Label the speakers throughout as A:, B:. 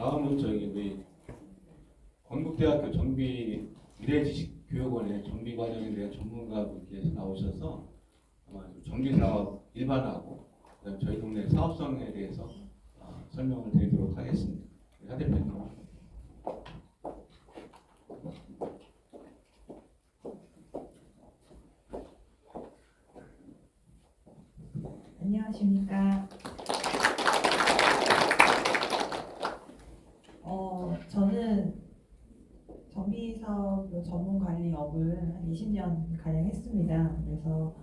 A: 다음은 우리 건국대학교 정비 미래지식교육원의 정비 과정에 대한 전문가분께서 나오셔서 아마 정비 사업 일반화하고 그다음 저희 동네 사업성에 대해서 설명을 드리도록 하겠습니다. 하 대표님.
B: 안녕하십니까. 저는 정비사업 전문관리업을 한 20년 가량 했습니다. 그래서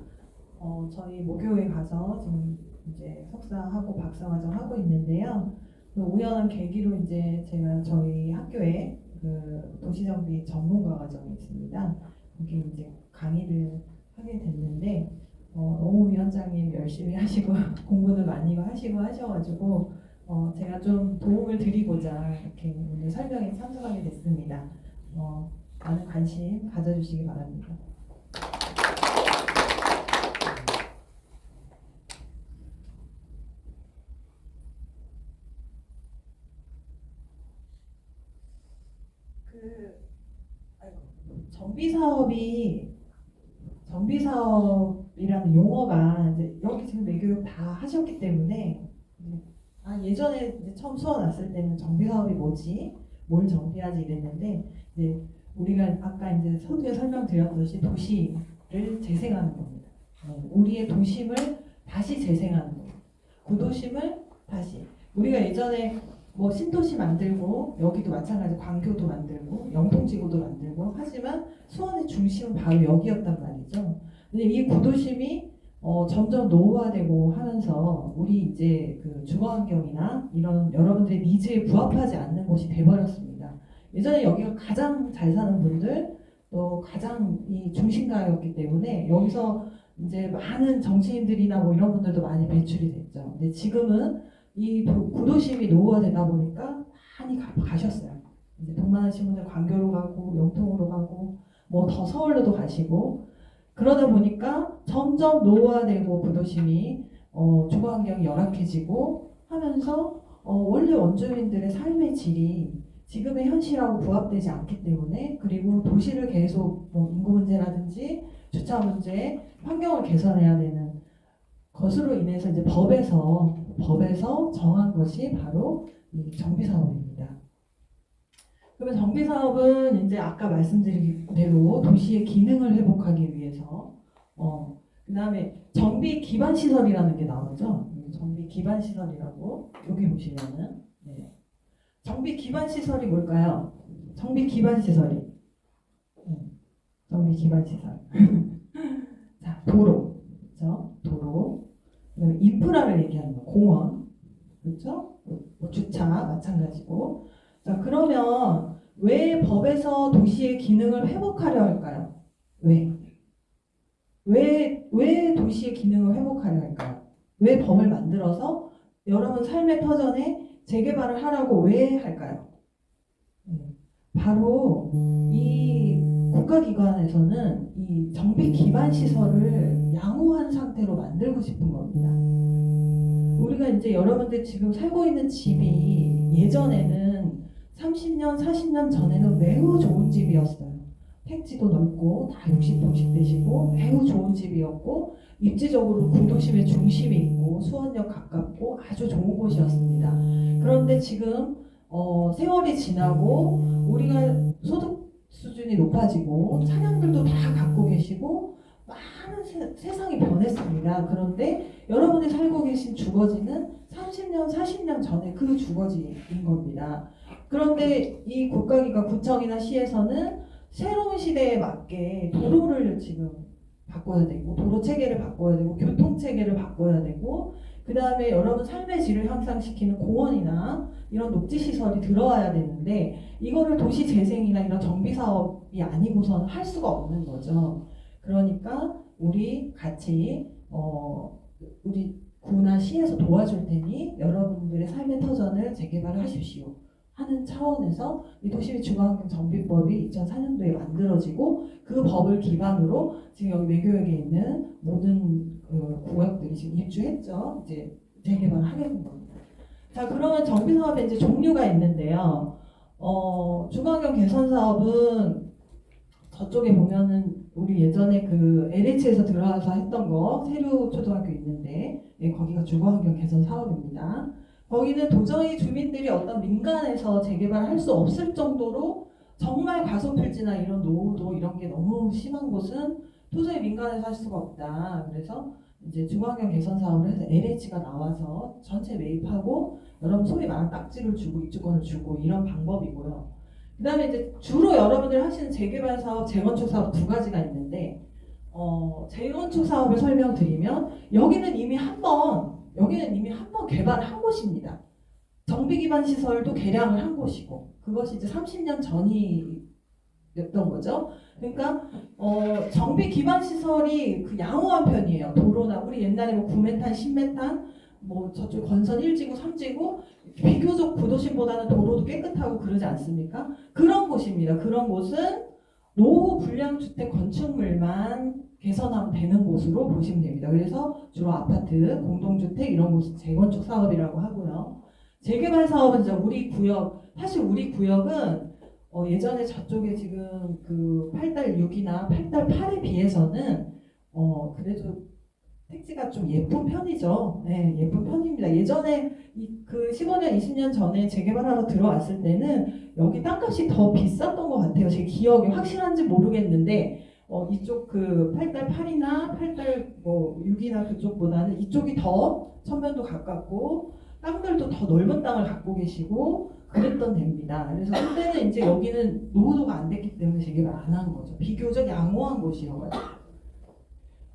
B: 저희 모교에 가서 지금 이제 석사하고 박사과정 하고 있는데요. 그 우연한 계기로 이제 제가 저희 학교에 그 도시정비 전문가 과정이 있습니다. 거기 이제 강의를 하게 됐는데 너무 위원장님 열심히 하시고 공부도 많이 하시고 하셔가지고 제가 좀 도움을 드리고자 이렇게 오늘 설명에 참석하게 됐습니다. 많은 관심 가져주시기 바랍니다. 정비사업이라는 용어가 이제 여기 지금 외교육 다 하셨기 때문에 예전에 이제 처음 수업 났을 때는 정비사업이 뭐지? 뭘 정비하지 이랬는데 이제 우리가 아까 이제 서두에 설명드렸듯이 도시를 재생하는 겁니다. 우리의 도심을 다시 재생하는 거예요. 구도심을 다시 우리가 예전에 뭐 신도시 만들고 여기도 마찬가지 광교도 만들고 영통지구도 만들고 하지만 수원의 중심은 바로 여기였단 말이죠. 근데 이 구도심이 점점 노후화되고 하면서 우리 이제 그 주거 환경이나 이런 여러분들의 니즈에 부합하지 않는 곳이 돼버렸습니다. 예전에 여기가 가장 잘 사는 분들 또 가장 이 중심가였기 때문에 여기서 이제 많은 정치인들이나 뭐 이런 분들도 많이 배출이 됐죠. 근데 지금은 이 구도심이 노후화되다 보니까 많이 가셨어요. 이제 돈 많으신 분들 광교로 가고 영통으로 가고 뭐 더 서울로도 가시고 그러다 보니까 점점 노후화되고 구도심이 주거 환경이 열악해지고 하면서 원래 원주민들의 삶의 질이 지금의 현실하고 부합되지 않기 때문에 그리고 도시를 계속 뭐 인구 문제라든지 주차 문제, 환경을 개선해야 되는 것으로 인해서 이제 법에서 정한 것이 바로 이 정비사업입니다. 그러면 정비사업은 이제 아까 말씀드린 대로 도시의 기능을 회복하기 위해서 그 다음에 정비 기반 시설이라는 게 나오죠. 정비 기반 시설이라고 여기 보시면은 정비 기반 시설이 뭘까요? 정비 기반 시설이 정비 기반 시설 자 도로 그렇죠? 도로 그다음에 인프라를 얘기하는 거 공원 그렇죠? 뭐 주차 마찬가지고 자 그러면 왜 법에서 도시의 기능을 회복하려 할까요? 왜 도시의 기능을 회복하려 할까요? 왜 법을 만들어서 여러분 삶의 터전에 재개발을 하라고 왜 할까요? 바로 이 국가기관에서는 이 정비 기반 시설을 양호한 상태로 만들고 싶은 겁니다. 우리가 이제 여러분들 지금 살고 있는 집이 예전에는 30년, 40년 전에는 매우 좋은 집이었어요. 택지도 넓고 다 60평씩 되시고 매우 좋은 집이었고 입지적으로 구도심의 중심이 있고 수원역 가깝고 아주 좋은 곳이었습니다. 그런데 지금 세월이 지나고 우리가 소득 수준이 높아지고 차량들도 다 갖고 계시고 많은 세상이 변했습니다. 그런데 여러분이 살고 계신 주거지는 30년, 40년 전에 그 주거지인 겁니다. 그런데 이 국가기관 구청이나 시에서는 새로운 시대에 맞게 도로를 지금 바꿔야 되고 도로 체계를 바꿔야 되고 교통 체계를 바꿔야 되고 그 다음에 여러분 삶의 질을 향상시키는 공원이나 이런 녹지 시설이 들어와야 되는데 이거를 도시 재생이나 이런 정비 사업이 아니고서는 할 수가 없는 거죠. 그러니까 우리 같이 우리 구나 시에서 도와줄 테니 여러분들의 삶의 터전을 재개발을 하십시오 하는 차원에서 이 도시및 주거환경 정비법이 2004년도에 만들어지고 그 법을 기반으로 지금 여기 외교역에 있는 모든 구역들이 지금 입주했죠. 이제 재개발을 하게 된 겁니다. 자, 그러면 정비 사업에 이제 종류가 있는데요. 중앙경 개선 사업은 저쪽에 보면은 우리 예전에 그 LH에서 들어와서 했던 거 세류 초등학교 있는데 네, 거기가 주거환경 개선 사업입니다. 거기는 도저히 주민들이 어떤 민간에서 재개발할 수 없을 정도로 정말 과소필지나 이런 노후도 이런 게 너무 심한 곳은 도저히 민간에서 할 수가 없다. 그래서 이제 주거환경 개선 사업을 해서 LH가 나와서 전체 매입하고 여러분 소위 말하는 딱지를 주고 입주권을 주고 이런 방법이고요. 그 다음에 이제 주로 여러분들 하시는 재개발 사업, 재건축 사업 두 가지가 있는데 재건축 사업을 설명드리면 여기는 이미 한 번 개발한 곳입니다. 정비 기반 시설도 개량을 한 곳이고 그것이 이제 30년 전이었던 거죠. 그러니까 정비 기반 시설이 그 양호한 편이에요. 도로나 우리 옛날에 뭐 9메탄, 10메탄 뭐 저쪽 건선 1지구, 3지구 비교적 구도심보다는 도로도 깨끗하고 그러지 않습니까? 그런 곳입니다. 그런 곳은 노후 불량 주택 건축물만 개선하면 되는 곳으로 보시면 됩니다. 그래서 주로 아파트, 공동주택 이런 곳 재건축 사업이라고 하고요. 재개발 사업은 이제 우리 구역, 사실 우리 구역은 예전에 저쪽에 지금 그 8달 6이나 8달 8에 비해서는 그래도 택지가 좀 예쁜 편이죠. 네, 예쁜 편입니다. 예전에 그 15년, 20년 전에 재개발하러 들어왔을 때는 여기 땅값이 더 비쌌던 것 같아요. 제 기억이 확실한지 모르겠는데 이쪽 그 8달 8이나 8달 뭐 6이나 그쪽보다는 이쪽이 더 천변도 가깝고 땅들도 더 넓은 땅을 갖고 계시고 그랬던 데입니다. 그래서 그때는 이제 여기는 노후도가 안 됐기 때문에 재개발 안 한 거죠. 비교적 양호한 곳이어가지고.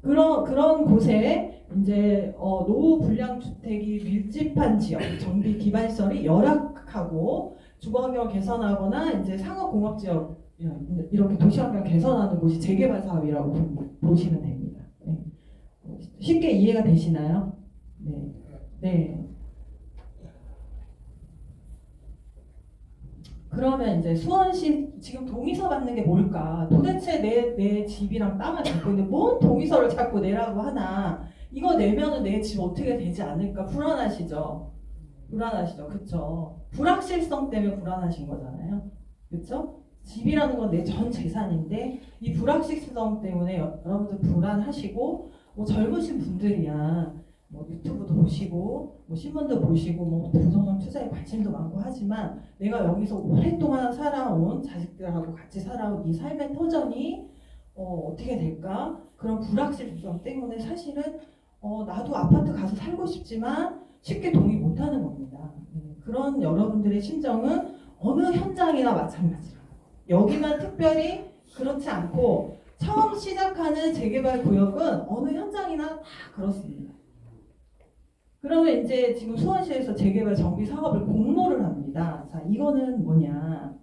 B: 그런 곳에 이제 노후 불량 주택이 밀집한 지역, 정비 기반 시설이 열악하고 주거환경을 개선하거나 이제 상업공업 지역 이렇게 도시환경 개선하는 곳이 재개발 사업이라고 보시면 됩니다. 네. 쉽게 이해가 되시나요? 네. 네. 그러면 이제 수원시 지금 동의서 받는 게 뭘까? 도대체 내 집이랑 땅을 갖고 있는데 뭔 동의서를 자꾸 내라고 하나? 이거 내면은 내 집 어떻게 되지 않을까? 불안하시죠? 불안하시죠? 그쵸? 불확실성 때문에 불안하신 거잖아요. 그쵸? 집이라는 건 내 전 재산인데 이 불확실성 때문에 여러분들 불안하시고 뭐 젊으신 분들이야 뭐 유튜브도 보시고 뭐 신문도 보시고 뭐 부동산 투자에 관심도 많고 하지만 내가 여기서 오랫동안 살아온 자식들하고 같이 살아온 이 삶의 터전이 어떻게 될까? 그런 불확실성 때문에 사실은 나도 아파트 가서 살고 싶지만 쉽게 동의 못하는 겁니다. 그런 여러분들의 심정은 어느 현장이나 마찬가지로 여기만 특별히 그렇지 않고 처음 시작하는 재개발 구역은 어느 현장이나 다 그렇습니다. 그러면 이제 지금 수원시에서 재개발 정비 사업을 공모를 합니다. 자, 이거는 뭐냐?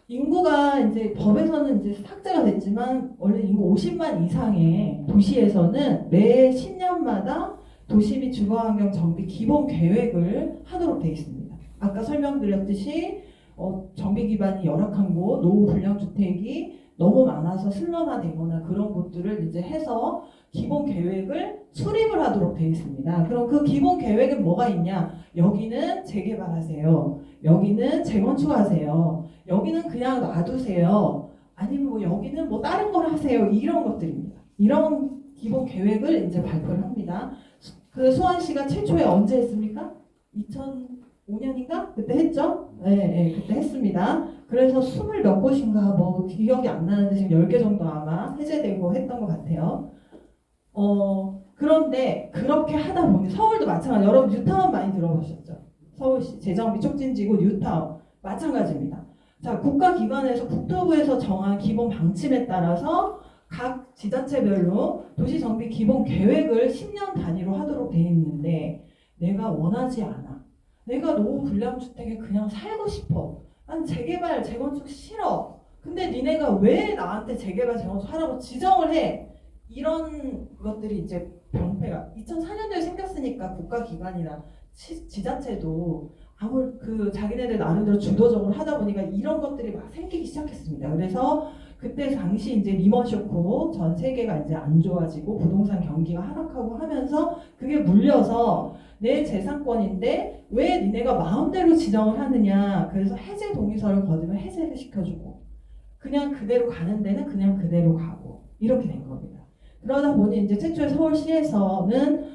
B: 인구가 이제 법에서는 이제 삭제가 됐지만 원래 인구 50만 이상의 도시에서는 매 10년마다 도시 및 주거환경 정비 기본 계획을 하도록 되어 있습니다. 아까 설명드렸듯이 정비 기반이 열악한 곳, 노후 불량 주택이 너무 많아서 슬럼화되거나 그런 곳들을 이제 해서 기본 계획을 수립을 하도록 되어 있습니다. 그럼 그 기본 계획은 뭐가 있냐? 여기는 재개발하세요. 여기는 재건축하세요. 여기는 그냥 놔두세요. 아니면 뭐 여기는 뭐 다른 걸 하세요. 이런 것들입니다. 이런 기본 계획을 이제 발표를 합니다. 그 수원시가 최초에 언제 했습니까? 2005년인가? 그때 했죠? 네, 그때 했습니다. 그래서 20몇 곳인가 뭐 기억이 안 나는데 지금 10개 정도 아마 해제되고 했던 것 같아요. 그런데 그렇게 하다 보니 서울도 마찬가지. 여러분 뉴타운 많이 들어보셨죠? 서울시 재정비 촉진지구 뉴타운 마찬가지입니다. 자, 국가기관에서 국토부에서 정한 기본 방침에 따라서 각 지자체별로 도시정비 기본 계획을 10년 단위로 하도록 돼 있는데 내가 원하지 않아. 내가 노후 불량 주택에 그냥 살고 싶어. 난 재개발, 재건축 싫어. 근데 니네가 왜 나한테 재개발, 재건축 하라고 지정을 해? 이런 것들이 이제 병폐가 2004년도에 생겼으니까 국가기관이나 지자체도 자기네들 나름대로 주도적으로 하다 보니까 이런 것들이 막 생기기 시작했습니다. 그래서 그때 당시 이제 리먼 쇼크 전 세계가 이제 안 좋아지고 부동산 경기가 하락하고 하면서 그게 물려서 내 재산권인데 왜 니네가 마음대로 지정을 하느냐. 그래서 해제 동의서를 거두면 해제를 시켜주고 그냥 그대로 가는 데는 그냥 그대로 가고 이렇게 된 겁니다. 그러다 보니 이제 최초의 서울시에서는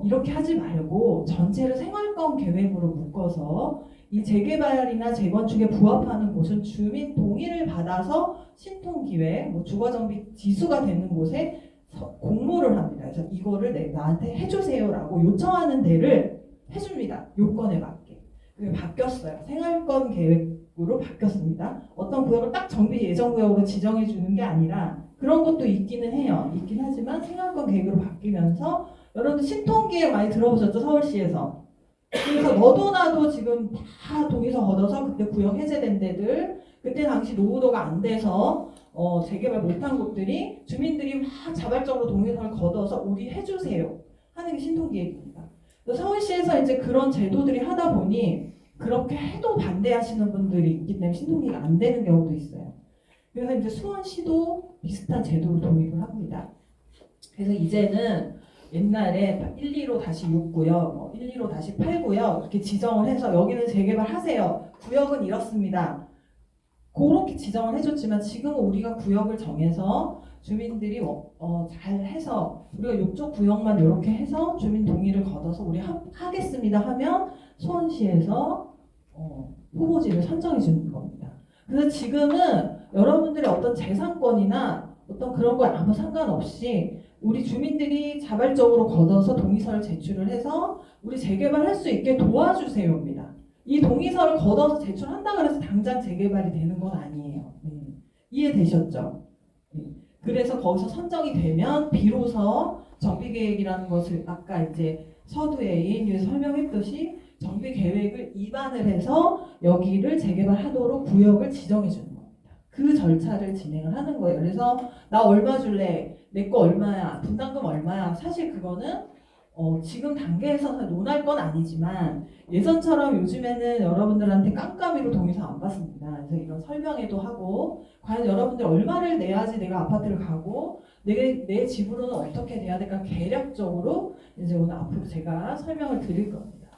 B: 이렇게 하지 말고 전체를 생활권 계획으로 묶어서 이 재개발이나 재건축에 부합하는 곳은 주민 동의를 받아서 신통기획, 뭐 주거정비 지수가 되는 곳에 공모를 합니다. 그래서 이거를 나한테 해주세요라고 요청하는 데를 해줍니다. 요건에 맞게. 그게 바뀌었어요. 생활권 계획으로 바뀌었습니다. 어떤 구역을 딱 정비 예정구역으로 지정해 주는 게 아니라 그런 것도 있기는 해요. 있긴 하지만 생활권 계획으로 바뀌면서 여러분들 신통기획 많이 들어보셨죠? 서울시에서. 그래서 너도 나도 지금 다 동의서 걷어서 그때 구역 해제된 데들 그때 당시 노후도가 안 돼서 재개발 못한 곳들이 주민들이 막 자발적으로 동의서를 걷어서 우리 해주세요 하는 게 신통기획입니다. 서울시에서 이제 그런 제도들이 하다 보니 그렇게 해도 반대하시는 분들이 있기 때문에 신통기획이 안 되는 경우도 있어요. 그래서 이제 수원시도 비슷한 제도를 도입을 합니다. 그래서 이제는 옛날에 1, 2로 다시 6구역, 1, 2로 다시 8구역 이렇게 지정을 해서 여기는 재개발 하세요. 구역은 이렇습니다. 그렇게 지정을 해줬지만 지금은 우리가 구역을 정해서 주민들이 잘 해서 우리가 이쪽 구역만 이렇게 해서 주민 동의를 걷어서 우리 하겠습니다 하면 수원시에서 후보지를 선정해 주는 겁니다. 그래서 지금은 여러분들의 어떤 재산권이나 어떤 그런 거에 아무 상관없이 우리 주민들이 자발적으로 걷어서 동의서를 제출을 해서 우리 재개발할 수 있게 도와주세요입니다. 이 동의서를 걷어서 제출한다고 해서 당장 재개발이 되는 건 아니에요. 이해되셨죠? 그래서 거기서 선정이 되면 비로소 정비계획이라는 것을 아까 이제 서두에 ANU에서 설명했듯이 정비계획을 입안을 해서 여기를 재개발하도록 구역을 지정해 주는 겁니다. 그 절차를 진행을 하는 거예요. 그래서 나 얼마 줄래? 내 거 얼마야? 분담금 얼마야? 사실 그거는 지금 단계에서 논할 건 아니지만 예전처럼 요즘에는 여러분들한테 깜깜이로 동의서 안 받습니다. 그래서 이런 설명회도 하고 과연 여러분들 얼마를 내야지 내가 아파트를 가고 내 집으로는 어떻게 돼야 될까 계략적으로 이제 오늘 앞으로 제가 설명을 드릴 겁니다.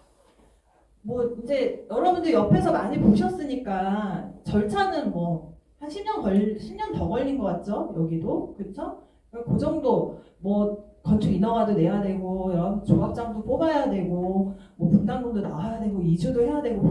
B: 뭐 이제 여러분들 옆에서 많이 보셨으니까 절차는 뭐 한 10년 더 걸린 것 같죠? 여기도 그렇죠? 그 정도 뭐 건축 인허가도 내야 되고 여러분 조합장도 뽑아야 되고 뭐 분담금도 나와야 되고 이주도 해야 되고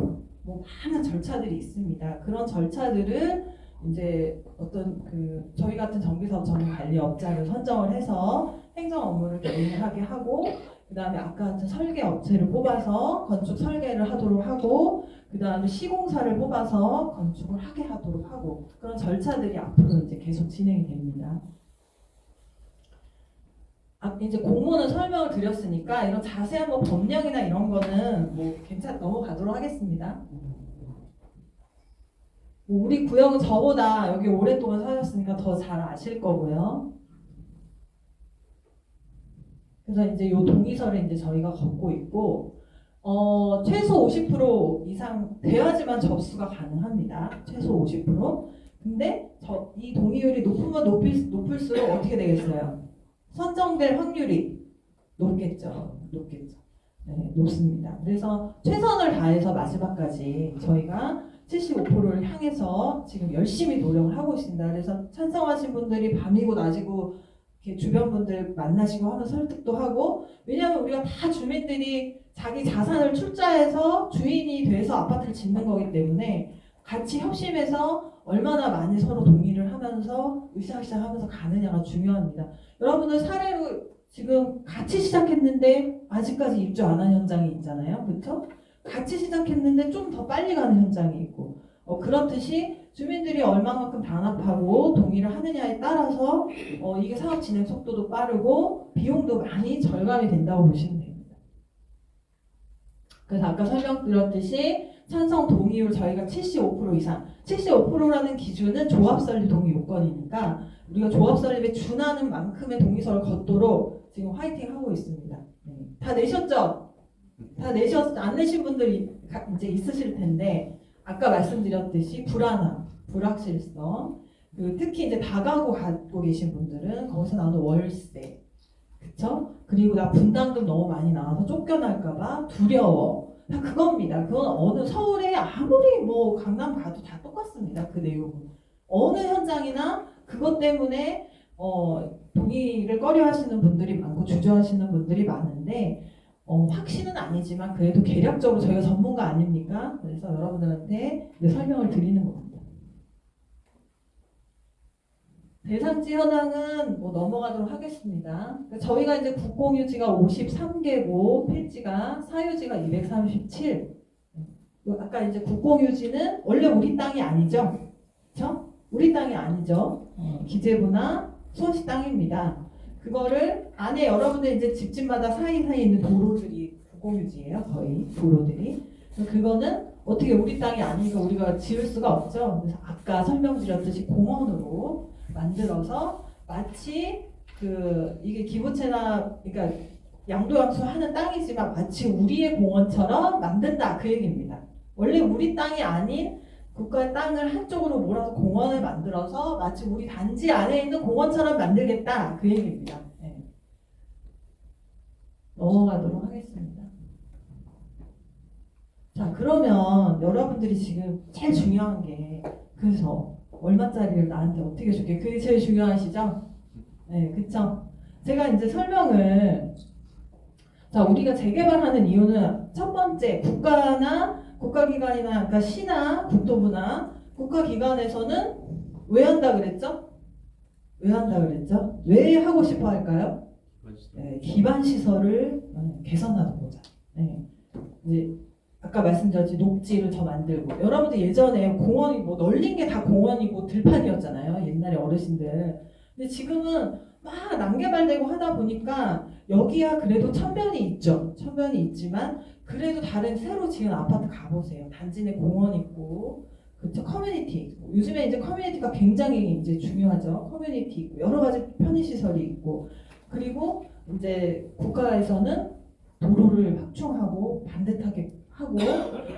B: 뭐 많은 절차들이 있습니다. 그런 절차들을 이제 어떤 저희 같은 정비사업 전문 관리업자를 선정을 해서 행정 업무를 개인하게 하고 그 다음에 아까 같은 설계 업체를 뽑아서 건축 설계를 하도록 하고 그 다음에 시공사를 뽑아서 건축을 하게 하도록 하고 그런 절차들이 앞으로 이제 계속 진행이 됩니다. 이제 공모는 설명을 드렸으니까 이런 자세한 뭐 법령이나 이런 거는 뭐 넘어가도록 하겠습니다. 뭐 우리 구역은 저보다 여기 오랫동안 사셨으니까 더 잘 아실 거고요. 그래서 이제 요 동의서를 이제 저희가 걷고 있고 최소 50% 이상 돼야지만 접수가 가능합니다. 최소 50%. 근데 이 동의율이 높으면 높을수록 어떻게 되겠어요? 선정될 확률이 높겠죠. 네, 높습니다. 그래서 최선을 다해서 마지막까지 저희가 75%를 향해서 지금 열심히 노력을 하고 있습니다. 그래서 찬성하신 분들이 밤이고 낮이고 이렇게 주변 분들 만나시고 하면 설득도 하고 왜냐하면 우리가 다 주민들이 자기 자산을 출자해서 주인이 돼서 아파트를 짓는 거기 때문에 같이 협심해서 얼마나 많이 서로 동의를 하면서 으쌰으쌰 하면서 가느냐가 중요합니다. 여러분들 사례로 지금 같이 시작했는데 아직까지 입주 안 한 현장이 있잖아요. 그렇죠? 같이 시작했는데 좀 더 빨리 가는 현장이 있고 그렇듯이 주민들이 얼마만큼 단합하고 동의를 하느냐에 따라서 이게 사업 진행 속도도 빠르고 비용도 많이 절감이 된다고 보시면 됩니다. 그래서 아까 설명드렸듯이 찬성 동의율 저희가 75% 이상 75%라는 기준은 조합 설립 동의 요건이니까 우리가 조합 설립에 준하는 만큼의 동의서를 걷도록 지금 화이팅 하고 있습니다. 다 내셨죠? 안 내신 분들이 이제 있으실 텐데 아까 말씀드렸듯이 불안함, 불확실성, 특히 이제 다가구 갖고 계신 분들은 거기서 나오는 월세, 그쵸? 그리고 나 분담금 너무 많이 나와서 쫓겨날까봐 두려워. 다 그겁니다. 그건 어느 서울에 아무리 뭐 강남 가도 다 똑같습니다. 그 내용은 어느 현장이나 그것 때문에 동의를 꺼려하시는 분들이 많고 주저하시는 분들이 많은데 확신은 아니지만 그래도 개략적으로 저희가 전문가 아닙니까? 그래서 여러분들한테 이제 설명을 드리는 겁니다. 대상지 현황은 뭐 넘어가도록 하겠습니다. 그러니까 저희가 이제 국공유지가 53개고 필지가 사유지가 237. 아까 이제 국공유지는 원래 우리 땅이 아니죠, 그렇죠? 우리 땅이 아니죠. 기재부나 수원시 땅입니다. 그거를 안에 여러분들 이제 집집마다 사이사이에 있는 도로들이 국공유지예요, 거의 도로들이. 그거는 어떻게 우리 땅이 아니니까 우리가 지을 수가 없죠. 그래서 아까 설명드렸듯이 공원으로 만들어서 마치 이게 기부채나 그러니까 양도양수 하는 땅이지만 마치 우리의 공원처럼 만든다 그 얘기입니다. 원래 우리 땅이 아닌 국가의 땅을 한쪽으로 몰아서 공원을 만들어서 마치 우리 단지 안에 있는 공원처럼 만들겠다 그 얘기입니다. 네. 넘어가도록 하겠습니다. 자, 그러면 여러분들이 지금 제일 중요한 게 그래서 얼마짜리를 나한테 어떻게 줄게? 그게 제일 중요하시죠? 네, 그쵸? 제가 이제 설명을 자, 우리가 재개발하는 이유는 첫 번째 국가나 국가기관이나 그러니까 시나 국토부나 국가기관에서는 왜 한다 그랬죠? 왜 한다 그랬죠? 왜 하고 싶어 할까요? 네, 기반 시설을 개선하는 거죠. 네. 이제 아까 말씀드렸지 녹지를 더 만들고 여러분들 예전에 공원이 뭐 널린 게 다 공원이고 들판이었잖아요. 옛날에 어르신들. 근데 지금은 막 난개발되고 하다 보니까 여기야 그래도 천변이 있죠. 천변이 있지만 그래도 다른 새로 지은 아파트 가보세요. 단지 내 공원 있고 그쵸 커뮤니티 있고 요즘에 이제 커뮤니티가 굉장히 이제 중요하죠. 커뮤니티 있고 여러 가지 편의시설이 있고 그리고 이제 국가에서는 도로를 확충하고 반듯하게 하고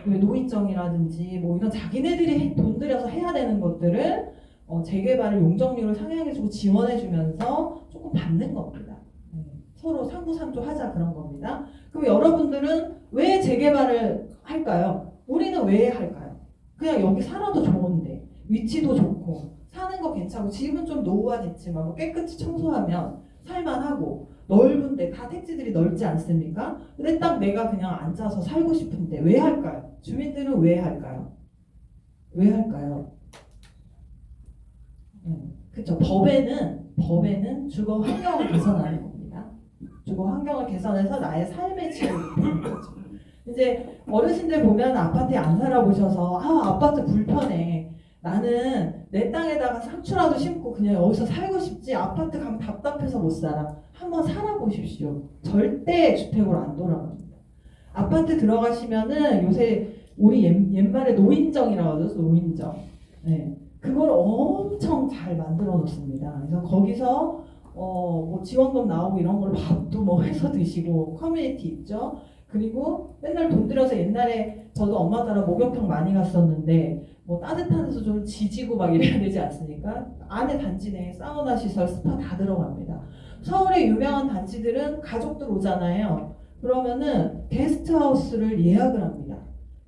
B: 노인정이라든지 뭐 이런 자기네들이 돈 들여서 해야 되는 것들을 재개발을 용적률을 상향해주고 지원해주면서 조금 받는 겁니다. 서로 상부상조 하자 그런 겁니다. 그럼 여러분들은 왜 재개발을 할까요? 우리는 왜 할까요? 그냥 여기 살아도 좋은데 위치도 좋고 사는 거 괜찮고 집은 좀 노후화됐지만 뭐 깨끗이 청소하면 살만하고 넓은데 다 택지들이 넓지 않습니까? 근데 딱 내가 그냥 앉아서 살고 싶은데 왜 할까요? 주민들은 왜 할까요? 왜 할까요? 그렇죠. 법에는 주거 환경을 개선하는 겁니다. 주거 환경을 개선해서 나의 삶의 질을 높이는 거죠. 이제 어르신들 보면 아파트에 안 살아보셔서 아파트 불편해. 나는 내 땅에다가 상추라도 심고 그냥 여기서 살고 싶지 아파트 가면 답답해서 못 살아. 한번 살아보십시오. 절대 주택으로 안 돌아갑니다. 아파트 들어가시면은 요새 우리 옛말에 노인정이라고 하죠. 노인정. 네. 그걸 엄청 잘 만들어 놓습니다. 그래서 거기서 뭐 지원금 나오고 이런 걸로 밥도 뭐 해서 드시고 커뮤니티 있죠. 그리고 맨날 돈 들여서 옛날에 저도 엄마 따라 목욕탕 많이 갔었는데 뭐 따뜻한 데서 좀 지지고 막 이래야 되지 않습니까? 안에 단지 내에 사우나 시설, 스파 다 들어갑니다. 서울의 유명한 단지들은 가족들 오잖아요. 그러면은 게스트하우스를 예약을 합니다.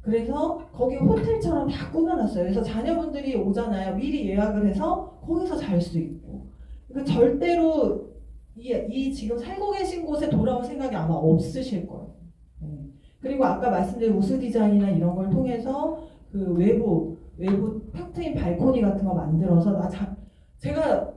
B: 그래서 거기 호텔처럼 다 꾸며놨어요. 그래서 자녀분들이 오잖아요. 미리 예약을 해서 거기서 잘 수 있고. 그러니까 절대로 이 지금 살고 계신 곳에 돌아올 생각이 아마 없으실 거예요. 그리고 아까 말씀드린 우수 디자인이나 이런 걸 통해서 그 외부 탁 트인 발코니 같은 거 만들어서 제가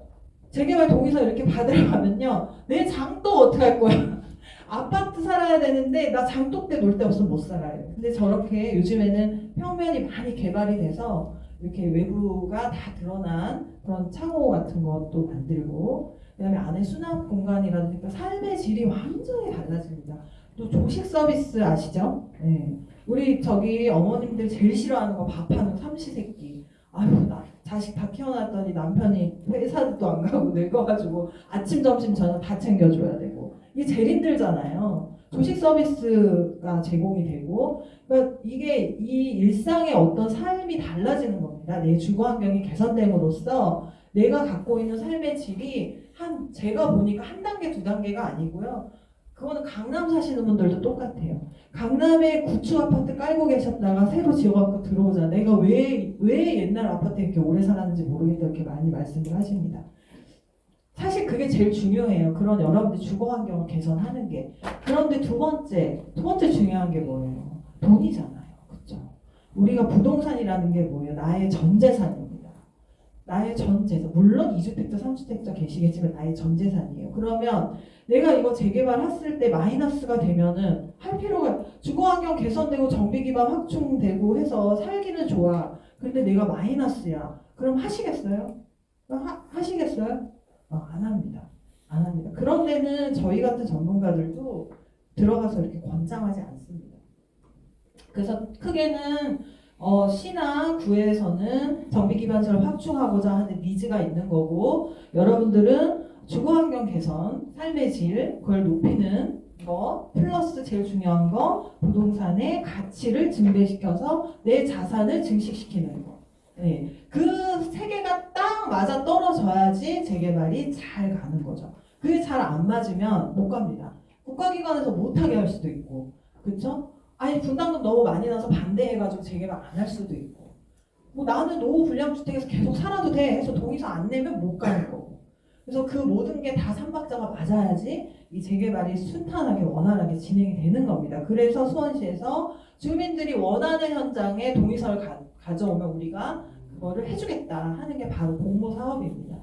B: 재개발 동의서 이렇게 받으러 가면요. 내 장도 어떡할 거야. 아파트 살아야 되는데 나 장독 때 놀 데 없으면 못 살아요. 근데 저렇게 요즘에는 평면이 많이 개발이 돼서 이렇게 외부가 다 드러난 그런 창호 같은 것도 만들고 그다음에 안에 수납 공간이라든가 삶의 질이 완전히 달라집니다. 또 조식 서비스 아시죠? 네. 우리 저기 어머님들 제일 싫어하는 거 밥하는 삼시세끼. 아유 나 자식 다 키워놨더니 남편이 회사도 안 가고 늙어가지고 아침 점심 저녁 다 챙겨줘야 되고 이게 제일 힘들잖아요. 조식 서비스가 제공이 되고 그러니까 이게 이 일상의 어떤 삶이 달라지는 겁니다. 내 주거 환경이 개선됨으로써 내가 갖고 있는 삶의 질이 제가 보니까 한 단계, 두 단계가 아니고요. 그거는 강남 사시는 분들도 똑같아요. 강남에 구축 아파트 깔고 계셨다가 새로 지어갖고 들어오자. 내가 왜 옛날 아파트에 이렇게 오래 살았는지 모르겠다 이렇게 많이 말씀을 하십니다. 사실 그게 제일 중요해요. 그런 여러분들 주거 환경을 개선하는 게. 그런데 두 번째 중요한 게 뭐예요? 돈이잖아요. 그렇죠? 우리가 부동산이라는 게 뭐예요? 나의 전 재산입니다. 나의 전 재산. 물론 2주택자, 3주택자 계시겠지만 나의 전 재산이에요. 그러면 내가 이거 재개발했을 때 마이너스가 되면은 할 필요가, 주거 환경 개선되고 정비 기반 확충되고 해서 살기는 좋아. 근데 내가 마이너스야. 그럼 하시겠어요? 하시겠어요? 안 합니다. 안 합니다. 그런 데는 저희 같은 전문가들도 들어가서 이렇게 권장하지 않습니다. 그래서 크게는 시나 구에서는 정비 기반시설 확충하고자 하는 니즈가 있는 거고, 여러분들은 주거 환경 개선, 삶의 질, 그걸 높이는 거, 플러스 제일 중요한 거, 부동산의 가치를 증대시켜서 내 자산을 증식시키는 거. 네. 그 세 개가 딱 맞아 떨어져야지 재개발이 잘 가는 거죠. 그게 잘 안 맞으면 못 갑니다. 국가기관에서 못하게 할 수도 있고, 그렇죠? 아니 분담금 너무 많이 나서 반대해가지고 재개발 안 할 수도 있고, 뭐 나는 노후 불량주택에서 계속 살아도 돼 해서 동의서 안 내면 못 가는 거고. 그래서 그 모든 게 다 삼박자가 맞아야지 이 재개발이 순탄하게 원활하게 진행이 되는 겁니다. 그래서 수원시에서 주민들이 원하는 현장에 동의서를 가져오면 우리가 그거를 해주겠다 하는 게 바로 공모 사업입니다.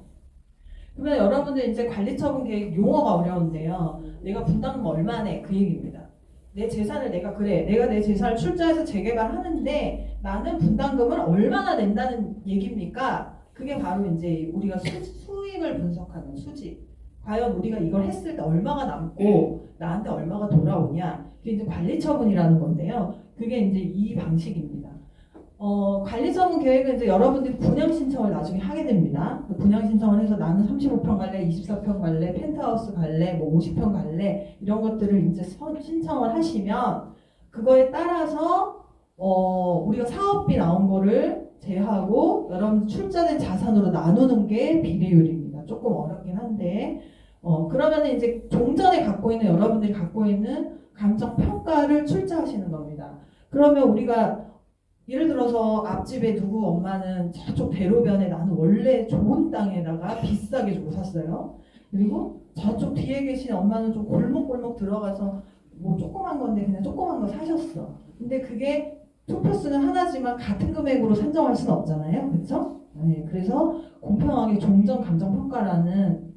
B: 그러면 여러분들 이제 관리처분 계획 용어가 어려운데요. 내가 분담금 얼마 내? 그 얘기입니다. 내 재산을 내가 내 재산을 출자해서 재개발하는데 나는 분담금을 얼마나 낸다는 얘기입니까? 그게 바로 이제 우리가 수익을 분석하는 수지. 과연 우리가 이걸 했을 때 얼마가 남고 나한테 얼마가 돌아오냐. 그게 이제 관리처분이라는 건데요. 그게 이제 이 방식입니다. 관리처분 계획은 이제 여러분들이 분양 신청을 나중에 하게 됩니다. 분양 신청을 해서 나는 35평 갈래, 24평 갈래, 펜트하우스 갈래, 뭐 50평 갈래 이런 것들을 이제 신청을 하시면 그거에 따라서 우리가 사업비 나온 거를 제하고 여러분 출자된 자산으로 나누는 게 비례율입니다. 조금 어렵긴 한데 그러면 이제 종전에 여러분들이 갖고 있는 감정 평가를 출자하시는 겁니다. 그러면 우리가 예를 들어서 앞집에 누구 엄마는 저쪽 대로변에 나는 원래 좋은 땅에다가 비싸게 주고 샀어요. 그리고 저쪽 뒤에 계신 엄마는 좀 골목골목 들어가서 뭐 조그만 건데 그냥 조그만 거 사셨어. 근데 그게 투표수는 하나지만 같은 금액으로 산정할 수는 없잖아요. 그렇죠? 네, 그래서 공평하게 종전 감정평가라는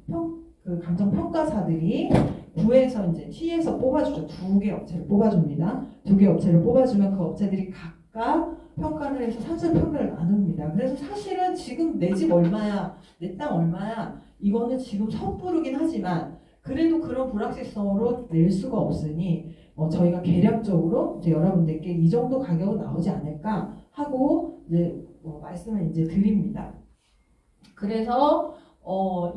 B: 그 감정평가사들이 구에서 이제 T에서 뽑아주죠. 2개 업체를 뽑아줍니다. 2개 업체를 뽑아주면 그 업체들이 각각 평가를 해서 산술평가를 나눕니다. 그래서 사실은 지금 내 집 얼마야, 내 땅 얼마야, 이거는 지금 섣부르긴 하지만 그래도 그런 불확실성으로 낼 수가 없으니 저희가 계략적으로 이제 여러분들께 이 정도 가격은 나오지 않을까 하고 이제 말씀을 이제 드립니다. 그래서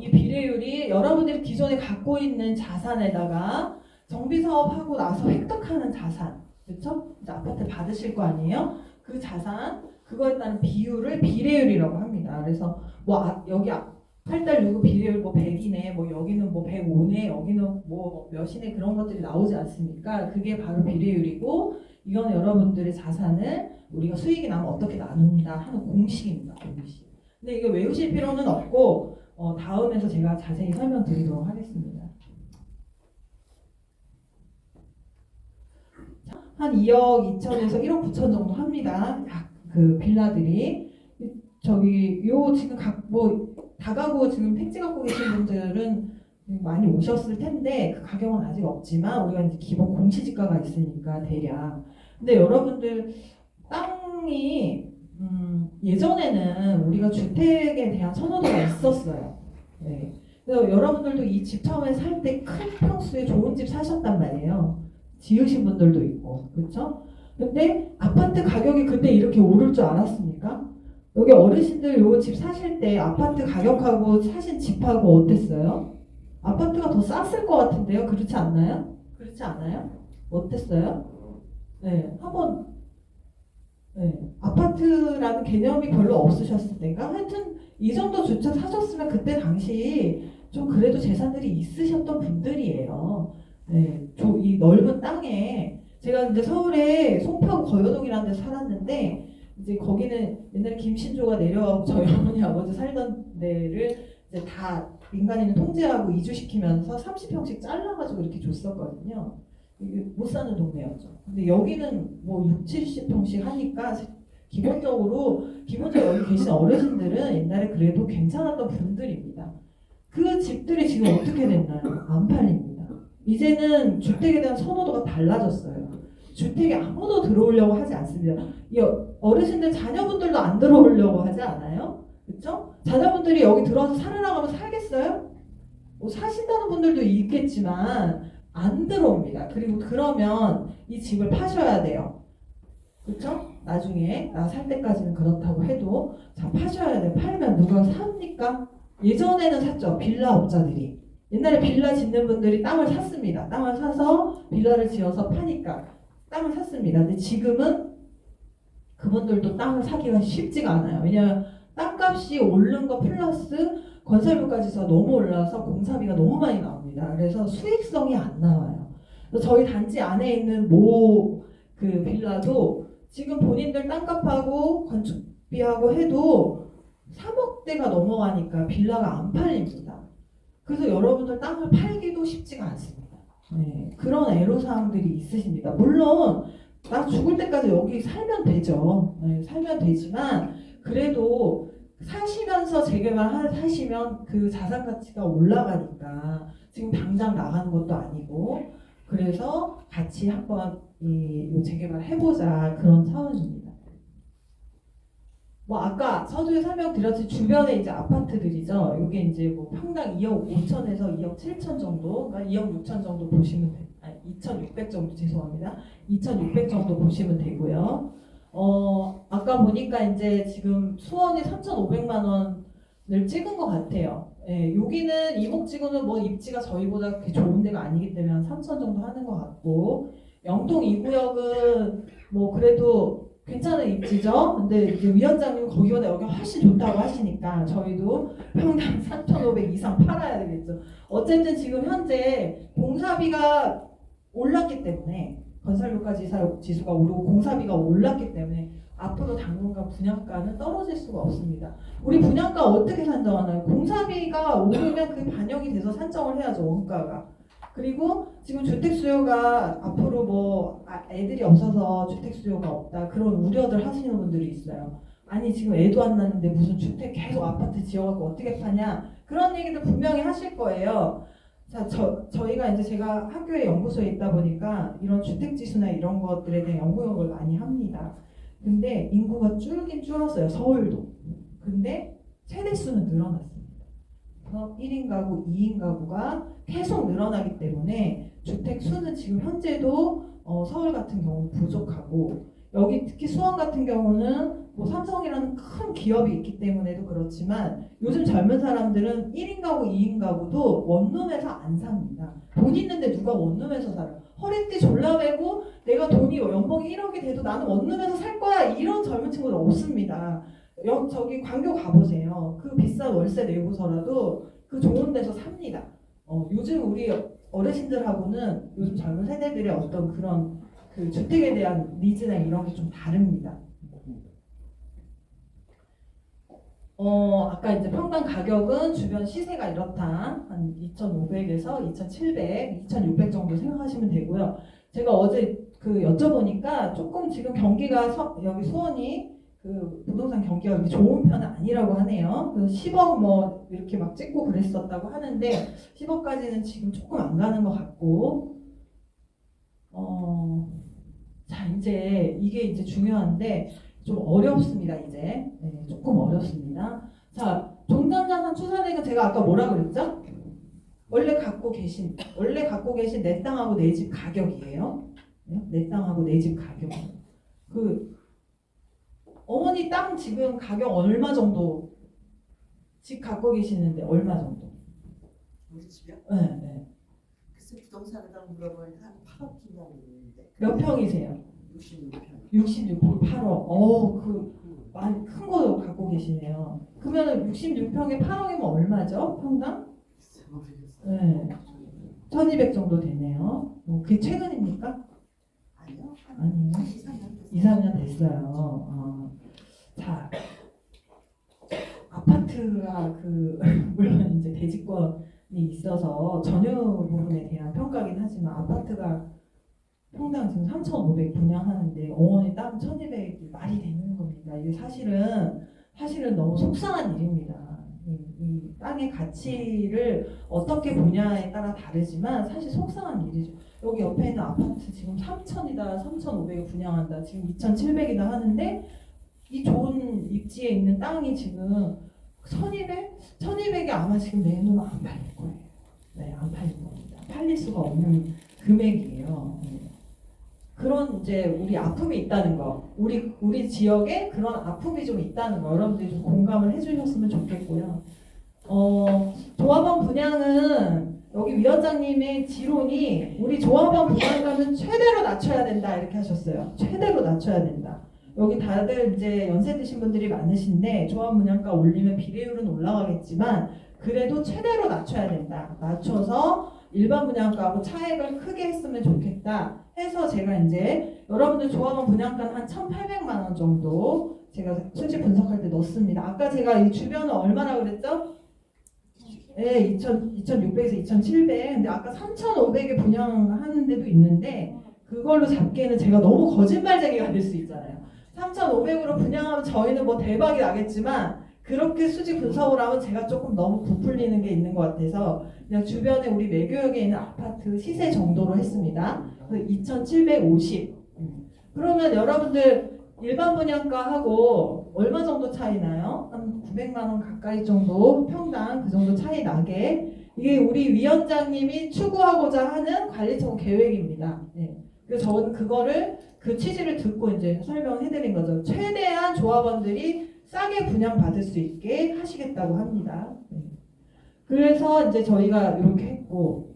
B: 이 비례율이 여러분들이 기존에 갖고 있는 자산에다가 정비 사업하고 나서 획득하는 자산, 그렇죠? 이제 아파트 받으실 거 아니에요? 그 자산, 그거에 따른 비율을 비례율이라고 합니다. 그래서 뭐 여기 8달 요구 비례율 뭐 100이네, 뭐 여기는 뭐 105네, 여기는 뭐 몇이네 그런 것들이 나오지 않습니까? 그게 바로 비례율이고 이건 여러분들의 자산을 우리가 수익이 나면 어떻게 나눈다 하는 공식입니다. 공식. 근데 이거 외우실 필요는 없고 다음에서 제가 자세히 설명드리도록 하겠습니다. 한 2억 2천에서 1억 9천 정도 합니다. 그 빌라들이 요 지금 다가구 지금 택지 갖고 계신 분들은 많이 오셨을 텐데 그 가격은 아직 없지만 우리가 이제 기본 공시지가가 있으니까 대략. 근데 여러분들 땅이 예전에는 우리가 주택에 대한 선호도가 있었어요. 네. 그래서 여러분들도 이 집 처음에 살 때 큰 평수에 좋은 집 사셨단 말이에요. 지으신 분들도 있고, 그렇죠? 근데 아파트 가격이 그때 이렇게 오를 줄 알았습니까? 여기 어르신들 요 집 사실 때 아파트 가격하고 사신 집하고 어땠어요? 아파트가 더 쌌을 것 같은데요? 그렇지 않나요? 그렇지 않아요? 어땠어요? 네, 아파트라는 개념이 별로 없으셨을 때가 하여튼 이 정도 주택 사셨으면 그때 당시 좀 그래도 재산들이 있으셨던 분들이에요. 네, 이 넓은 땅에 제가 이제 서울에 송파구 거여동이라는 데 살았는데 이제 거기는 옛날에 김신조가 내려와서 저희 어머니 아버지 살던 데를 이제 다 민간인을 통제하고 이주시키면서 30평씩 잘라가지고 이렇게 줬었거든요. 이게 못 사는 동네였죠. 근데 여기는 뭐 6, 70평씩 하니까 기본적으로 여기 계신 어르신들은 옛날에 그래도 괜찮았던 분들입니다. 그 집들이 지금 어떻게 됐나요? 안 팔립니다. 이제는 주택에 대한 선호도가 달라졌어요. 주택에 아무도 들어오려고 하지 않습니다. 이 어르신들 자녀분들도 안 들어오려고 하지 않아요? 그렇죠? 자녀분들이 여기 들어와서 살아나가면 살겠어요? 뭐 사신다는 분들도 있겠지만 안 들어옵니다. 그리고 그러면 이 집을 파셔야 돼요. 그렇죠? 나중에 나 살 때까지는 그렇다고 해도 자 파셔야 돼. 팔면 누가 삽니까? 예전에는 샀죠. 빌라 업자들이. 옛날에 빌라 짓는 분들이 땅을 샀습니다. 땅을 사서 빌라를 지어서 파니까 땅을 샀습니다. 근데 지금은 그분들도 땅을 사기가 쉽지가 않아요. 왜냐하면 땅값이 오른 거 플러스 건설료까지 너무 올라서 공사비가 너무 많이 나옵니다. 그래서 수익성이 안 나와요. 그래서 저희 단지 안에 있는 그 빌라도 지금 본인들 땅값하고 건축비하고 해도 3억대가 넘어가니까 빌라가 안 팔립니다. 그래서 여러분들 땅을 팔기도 쉽지가 않습니다. 네, 그런 애로사항들이 있으십니다. 물론 나 죽을 때까지 여기 살면 되죠. 네, 살면 되지만 그래도 사시면서 재개발하시면 그 자산 가치가 올라가니까 지금 당장 나가는 것도 아니고 그래서 같이 한번 이 재개발 해보자 그런 차원입니다. 뭐 아까 서두에 설명드렸듯이 주변에 이제 아파트들이죠. 이게 이제 뭐 평당 2억 5천에서 2억 7천 정도, 그러니까 2억 6천 정도 보시면 돼요. 아니 2,600 정도 죄송합니다. 2,600 정도 보시면 되고요. 아까 보니까 이제 지금 수원이 3,500만 원을 찍은 것 같아요. 예, 여기는 이목지구는 뭐 입지가 저희보다 그렇게 좋은 데가 아니기 때문에 한 3천 정도 하는 것 같고 영동 2구역은 뭐 그래도 괜찮은 입지죠. 근데 이제 위원장님 거기보다 여기 훨씬 좋다고 하시니까 저희도 평당 3,500 이상 팔아야 되겠죠. 어쨌든 지금 현재 공사비가 올랐기 때문에 건설료가 지수가 오르고 공사비가 올랐기 때문에 앞으로 당분간 분양가는 떨어질 수가 없습니다. 우리 분양가 어떻게 산정하나요? 공사비가 오르면 그 반영이 돼서 산정을 해야죠. 원가가. 그리고 지금 주택 수요가 앞으로 뭐 애들이 없어서 주택 수요가 없다 그런 우려들 하시는 분들이 있어요. 아니 지금 애도 안 낳는데 무슨 주택 계속 아파트 지어갖고 어떻게 파냐 그런 얘기도 분명히 하실 거예요. 자, 저희가 이제 제가 학교에 연구소에 있다 보니까 이런 주택 지수나 이런 것들에 대한 연구를 많이 합니다. 근데 인구가 줄긴 줄었어요. 서울도. 근데 세대수는 늘어났습니다. 그래서 1인 가구, 2인 가구가 계속 늘어나기 때문에 주택 수는 지금 현재도 서울 같은 경우 부족하고 여기 특히 수원 같은 경우는 뭐 삼성이라는 큰 기업이 있기 때문에도 그렇지만 요즘 젊은 사람들은 1인 가구, 2인 가구도 원룸에서 안 삽니다. 돈 있는데 누가 원룸에서 살아요? 허리띠 졸라매고 내가 돈이 연봉이 1억이 돼도 나는 원룸에서 살 거야 이런 젊은 친구들 없습니다. 저기 광교 가보세요. 그 비싼 월세 내고서라도 그 좋은 데서 삽니다. 요즘 우리 어르신들하고는 요즘 젊은 세대들의 어떤 그런 그 주택에 대한 니즈나 이런 게 좀 다릅니다. 아까 이제 평당 가격은 주변 시세가 이렇다. 한 2,500에서 2,700, 2,600 정도 생각하시면 되고요. 제가 어제 그 여쭤보니까 조금 지금 경기가 여기 수원이 그 부동산 경기가 그렇게 좋은 편은 아니라고 하네요. 그래서 10억 뭐 이렇게 막 찍고 그랬었다고 하는데 10억까지는 지금 조금 안 가는 것 같고 자 이제 이게 이제 중요한데 좀 어렵습니다. 이제 네, 조금 어렵습니다. 자 종전자산 추산액은 제가 아까 뭐라 그랬죠? 원래 갖고 계신 내 땅하고 내 집 가격이에요. 네? 내 땅하고 내 집 가격. 그 어머니 땅 지금 가격 얼마 정도? 집 갖고 계시는데 얼마 정도?
C: 우리 집이요?
B: 네.
C: 글쎄 부동산에다 물어보니까 한 8억 준다고 그러는데
B: 몇 평이세요?
C: 66평.
B: 66평 8억. 많이 큰 거 갖고 계시네요. 그러면 66평에 8억이면 얼마죠? 평당?
C: 모르겠어요.
B: 네. 1200 정도 되네요. 그게 최근입니까?
C: 아니요.
B: 아니에요. 2, 3년 됐어요. 자, 아파트가 물론 이제 대지권이 있어서 전유 부분에 대한 평가긴 하지만 아파트가 평당 지금 3,500 분양하는데 어원이 땅 1,200이 말이 되는 겁니다. 이게 사실은 너무 속상한 일입니다. 이 땅의 가치를 어떻게 보냐에 따라 다르지만 사실 속상한 일이죠. 여기 옆에 있는 아파트 지금 3,000이다, 3,500을 분양한다, 지금 2,700이다 하는데 이 좋은 입지에 있는 땅이 지금 1,200이 아마 지금 내놓으면 안 팔릴 거예요. 네, 안 팔릴 겁니다. 팔릴 수가 없는 금액이에요. 그런 이제 우리 아픔이 있다는 거, 우리 지역에 그런 아픔이 좀 있다는 거 여러분들이 좀 공감을 해주셨으면 좋겠고요. 조합원 분양은 여기 위원장님의 지론이 우리 조합원 분양가는 최대로 낮춰야 된다 이렇게 하셨어요. 최대로 낮춰야 된다. 여기 다들 이제 연세 드신 분들이 많으신데 조합 분양가 올리면 비례율은 올라가겠지만 그래도 최대로 낮춰야 된다. 낮춰서 일반 분양가하고 차액을 크게 했으면 좋겠다 해서 제가 이제 여러분들 조합원 분양가는 한 1,800만 원 정도 제가 수직 분석할 때 넣습니다. 아까 제가 이 주변은 얼마나 그랬죠? 네, 2,600에서 2,700. 근데 아까 3,500에 분양하는 데도 있는데 그걸로 잡기에는 제가 너무 거짓말쟁이가 될 수 있잖아요. 3,500으로 분양하면 저희는 뭐 대박이 나겠지만 그렇게 수직 분석을 하면 제가 조금 너무 부풀리는 게 있는 것 같아서 그냥 주변에 우리 매교역에 있는 아파트 시세 정도로 했습니다. 2,750. 그러면 여러분들 일반 분양가하고 얼마 정도 차이 나요? 한 900만 원 가까이 정도 평당 그 정도 차이 나게 이게 우리 위원장님이 추구하고자 하는 관리청 계획입니다. 네. 그래서 저는 그거를 그 취지를 듣고 이제 설명해드린 거죠. 최대한 조합원들이 싸게 분양받을 수 있게 하시겠다고 합니다. 네. 그래서 이제 저희가 이렇게 했고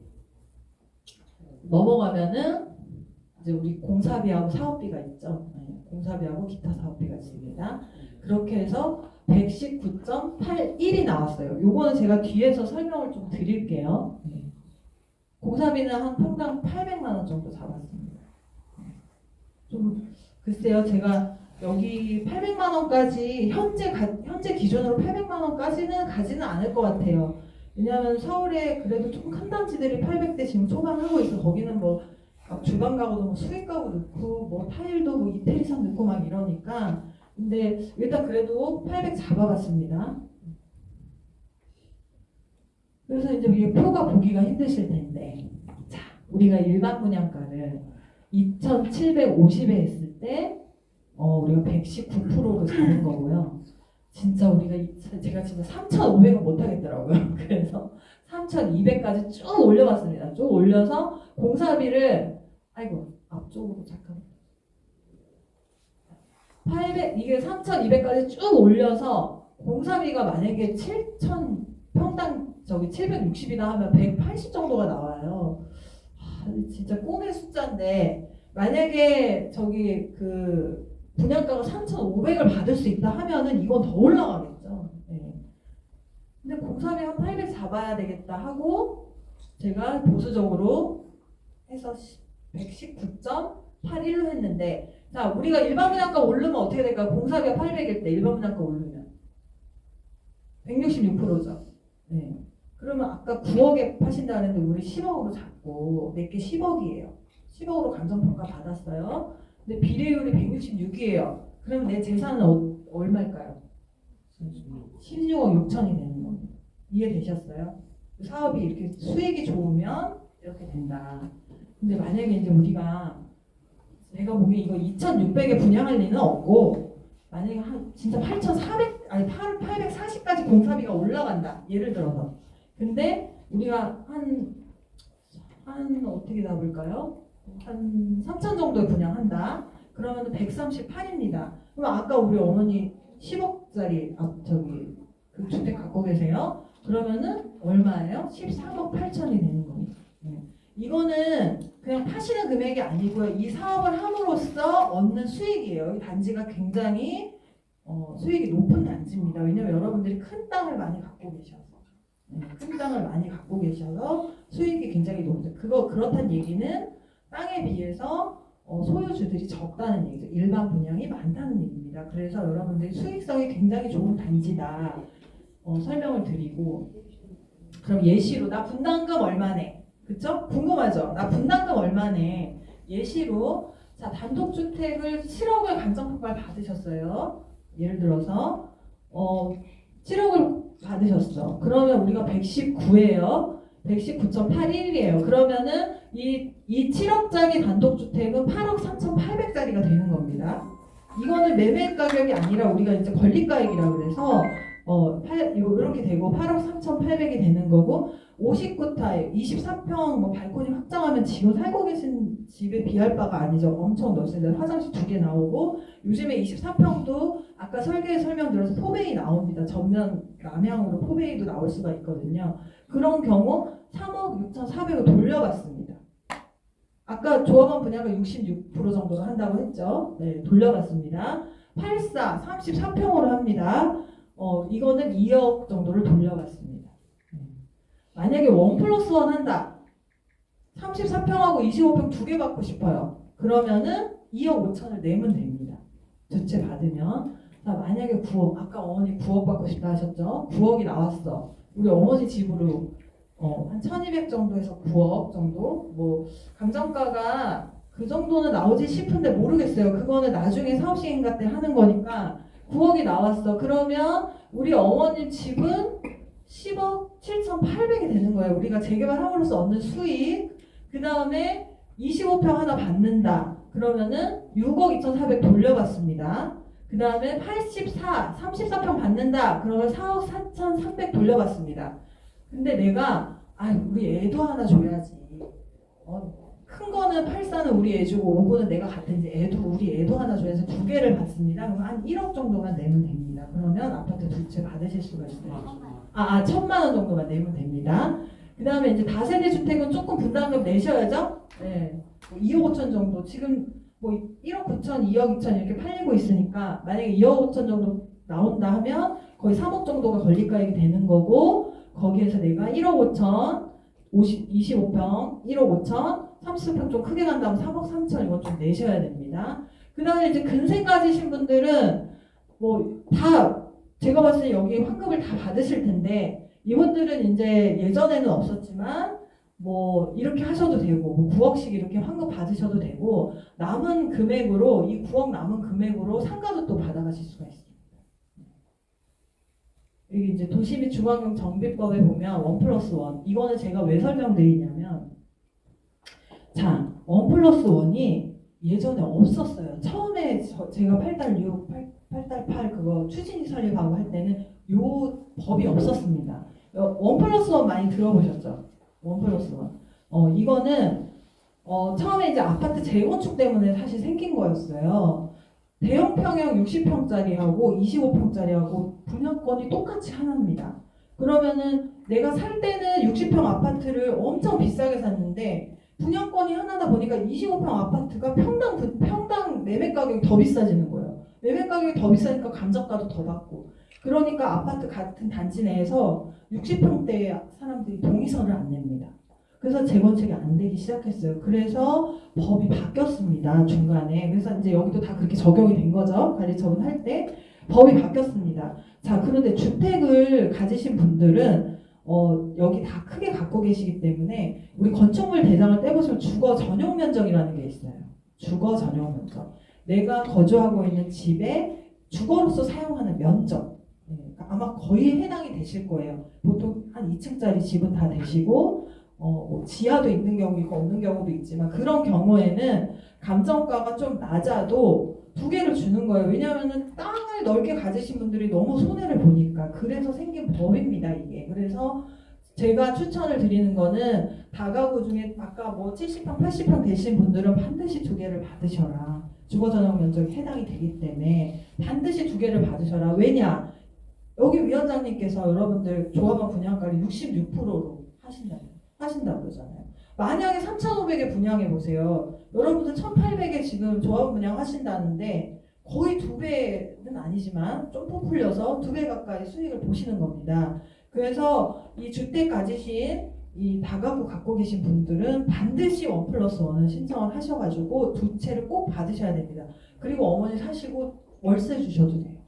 B: 넘어가면은 이제 우리 공사비하고 사업비가 있죠. 네. 공사비하고 기타 사업비가 있습니다. 그렇게 해서 119.81이 나왔어요. 요거는 제가 뒤에서 설명을 좀 드릴게요. 네. 공사비는 한 평당 800만 원 정도 잡았습니다. 좀 글쎄요, 제가 여기 800만 원까지 현재 기준으로 800만 원까지는 가지는 않을 것 같아요. 왜냐하면 서울에 그래도 좀 큰 단지들이 800대 지금 초반하고 있어. 거기는 뭐 주방 가구도 뭐 수익 가구 넣고 뭐 타일도 뭐 이태리산 넣고 막 이러니까. 근데 일단 그래도 800 잡아봤습니다. 그래서 이제 이게 표가 보기가 힘드실 텐데, 자, 우리가 일반 분양가를 2,750에 했을 때 우리가 119%로 잡은 거고요. 진짜 제가 진짜 3,500은 못 하겠더라고요. 그래서 3,200까지 쭉 올려봤습니다. 쭉 올려서 공사비를 앞쪽으로 잠깐 800 이게 3,200까지 쭉 올려서 공사비가 만약에 7,000 평당 760이다 하면 180 정도가 나와요. 진짜 꿈의 숫자인데 만약에 그 분양가가 3,500을 받을 수 있다 하면은 이건 더 올라가겠죠. 네. 근데 공사비 한 800 잡아야 되겠다 하고 제가 보수적으로 해서 119.81로 했는데 자 우리가 일반 분양가 오르면 어떻게 될까요? 공사비가 800일 때 일반 분양가 오르면 166%죠. 네. 그러면 아까 9억에 파신다 그랬는데 우리 10억으로 잡고 내게 10억이에요. 10억으로 감정평가 받았어요. 근데 비례율이 166이에요. 그러면 내 재산은 얼마일까요? 16억 6천이 되는 겁니다. 이해되셨어요? 사업이 이렇게 수익이 좋으면 이렇게 된다. 근데 만약에 이제 우리가 제가 보기에 이거 2,600에 분양할 리는 없고 만약에 진짜 840까지 공사비가 올라간다. 예를 들어서. 근데 우리가 한 어떻게 잡을까요? 한 3,000 정도에 분양한다. 그러면 138입니다. 그럼 아까 우리 어머니 10억짜리 그 주택 갖고 계세요? 그러면은 얼마예요? 13억 8천이 되는 겁니다. 네. 이거는 그냥 파시는 금액이 아니고요. 이 사업을 함으로써 얻는 수익이에요. 이 단지가 굉장히 수익이 높은 단지입니다. 왜냐면 여러분들이 큰 땅을 많이 갖고 계셔서 큰 땅을 많이 갖고 계셔서 수익이 굉장히 높다. 그렇다는 얘기는 땅에 비해서 소유주들이 적다는 얘기죠. 일반 분양이 많다는 얘기입니다. 그래서 여러분들이 수익성이 굉장히 좋은 단지다 설명을 드리고, 그럼 예시로 나 분담금 얼마네? 그쵸? 궁금하죠? 나 분담금 얼마네? 예시로 자 단독주택을 7억을 감정평가를 받으셨어요. 예를 들어서 7억을 받으셨어. 그러면 우리가 119예요. 119.81이에요. 그러면은 이 7억짜리 단독주택은 8억 3,800짜리가 되는 겁니다. 이거는 매매 가격이 아니라 우리가 이제 권리가액이라고 그래서 이렇게 되고 8억 3,800이 되는 거고, 59타입 24평 뭐 발코니 확장하면 지금 살고 계신 집에 비할 바가 아니죠. 엄청 넓습니다. 화장실 2개 나오고, 요즘에 24평도 아까 설계 설명드려서 포베이 나옵니다. 전면 남향으로 포베이도 나올 수가 있거든요. 그런 경우 3억 6,400을 돌려받습니다. 아까 조합원 분야가 66% 정도로 한다고 했죠. 네, 돌려받습니다. 84, 34평으로 합니다. 이거는 2억 정도를 돌려받습니다. 만약에 1+1 한다. 34평하고 25평 2개 받고 싶어요. 그러면은 2억 5천을 내면 됩니다. 두 채 받으면. 자, 만약에 9억, 아까 어머니 9억 받고 싶다 하셨죠? 9억이 나왔어. 우리 어머니 집으로 한 1200 정도에서 9억 정도? 뭐 감정가가 그 정도는 나오지 싶은데 모르겠어요. 그거는 나중에 사업시행가 때 하는 거니까 9억이 나왔어. 그러면 우리 어머님 집은 10억 7,800이 되는 거예요. 우리가 재개발함으로써 얻는 수익. 그 다음에 25평 하나 받는다. 그러면은 6억 2,400 돌려받습니다. 그 다음에 34평 받는다. 그러면 4억 4,300 돌려받습니다. 근데 내가 우리 애도 하나 줘야지. 큰 거는 84는 우리 애 주고 5구는 내가 같은지 우리 애도 하나 줘야지 2개를 받습니다. 그러면 한 1억 정도만 내면 됩니다. 그러면 아파트 2채 받으실 수가 있어요. 1,000만 원 정도만 내면 됩니다. 그 다음에 이제 다세대 주택은 조금 분담금 내셔야죠. 네. 2억 5천 정도. 지금 뭐 1억 9천, 2억 2천 이렇게 팔리고 있으니까 만약에 2억 5천 정도 나온다 하면 거의 3억 정도가 권리가액이 되는 거고, 거기에서 내가 1억 5천, 25평, 1억 5천, 30평 좀 크게 간다면 3억 3천 이건 좀 내셔야 됩니다. 그 다음에 이제 근생 가지신 분들은 뭐 다 제가 봤을 때 여기 환급을 다 받으실 텐데, 이분들은 이제 예전에는 없었지만 뭐 이렇게 하셔도 되고, 뭐 9억씩 이렇게 환급 받으셔도 되고, 남은 금액으로 이 9억 남은 금액으로 상가도 또 받아가실 수가 있습니다. 여기 이제 도시 및 중앙경 정비법에 보면 1+1 이거는 제가 왜 설명드리냐면, 자 1+1이 예전에 없었어요. 처음에 제가 8달 6, 8달 8 그거 추진이 설립하고 할 때는 요 법이 없었습니다. 1+1 많이 들어보셨죠? 1+1. 이거는 처음에 이제 아파트 재건축 때문에 사실 생긴 거였어요. 대형 평형 60평짜리하고 25평짜리하고 분양권이 똑같이 하나입니다. 그러면은 내가 살 때는 60평 아파트를 엄청 비싸게 샀는데 분양권이 하나다 보니까 25평 아파트가 평당 매매 가격이 더 비싸지는 거예요. 매매 가격이 더 비싸니까 감정가도 더 받고. 그러니까 아파트 같은 단지 내에서 60평대 사람들이 동의서를 안 냅니다. 그래서 재건축이 안 되기 시작했어요. 그래서 법이 바뀌었습니다. 중간에. 그래서 이제 여기도 다 그렇게 적용이 된 거죠. 관리처분 할 때 법이 바뀌었습니다. 자, 그런데 주택을 가지신 분들은 여기 다 크게 갖고 계시기 때문에 우리 건축물 대장을 떼보시면 주거 전용 면적이라는 게 있어요. 주거 전용 면적. 내가 거주하고 있는 집에 주거로서 사용하는 면적. 아마 거의 해당이 되실 거예요. 보통 한 2층짜리 집은 다 되시고 뭐 지하도 있는 경우 있고 없는 경우도 있지만, 그런 경우에는 감정가가 좀 낮아도 2개를 주는 거예요. 왜냐하면 땅을 넓게 가지신 분들이 너무 손해를 보니까. 그래서 생긴 법입니다, 이게. 그래서 제가 추천을 드리는 거는 다가구 중에 아까 뭐 70평, 80평 되신 분들은 반드시 2개를 받으셔라. 주거전용 면적이 해당이 되기 때문에 반드시 2개를 받으셔라. 왜냐? 여기 위원장님께서 여러분들 조합원 분양가를 66%로 하신다고 그러잖아요. 만약에 3,500에 분양해 보세요. 여러분들 1,800에 지금 조합원 분양 하신다는데 거의 2배는 아니지만 좀 부풀려서 2배 가까이 수익을 보시는 겁니다. 그래서 이 주택 가지신 이 다가구 갖고 계신 분들은 반드시 1+1을 신청을 하셔가지고 2채를 꼭 받으셔야 됩니다. 그리고 어머니 사시고 월세 주셔도 돼요.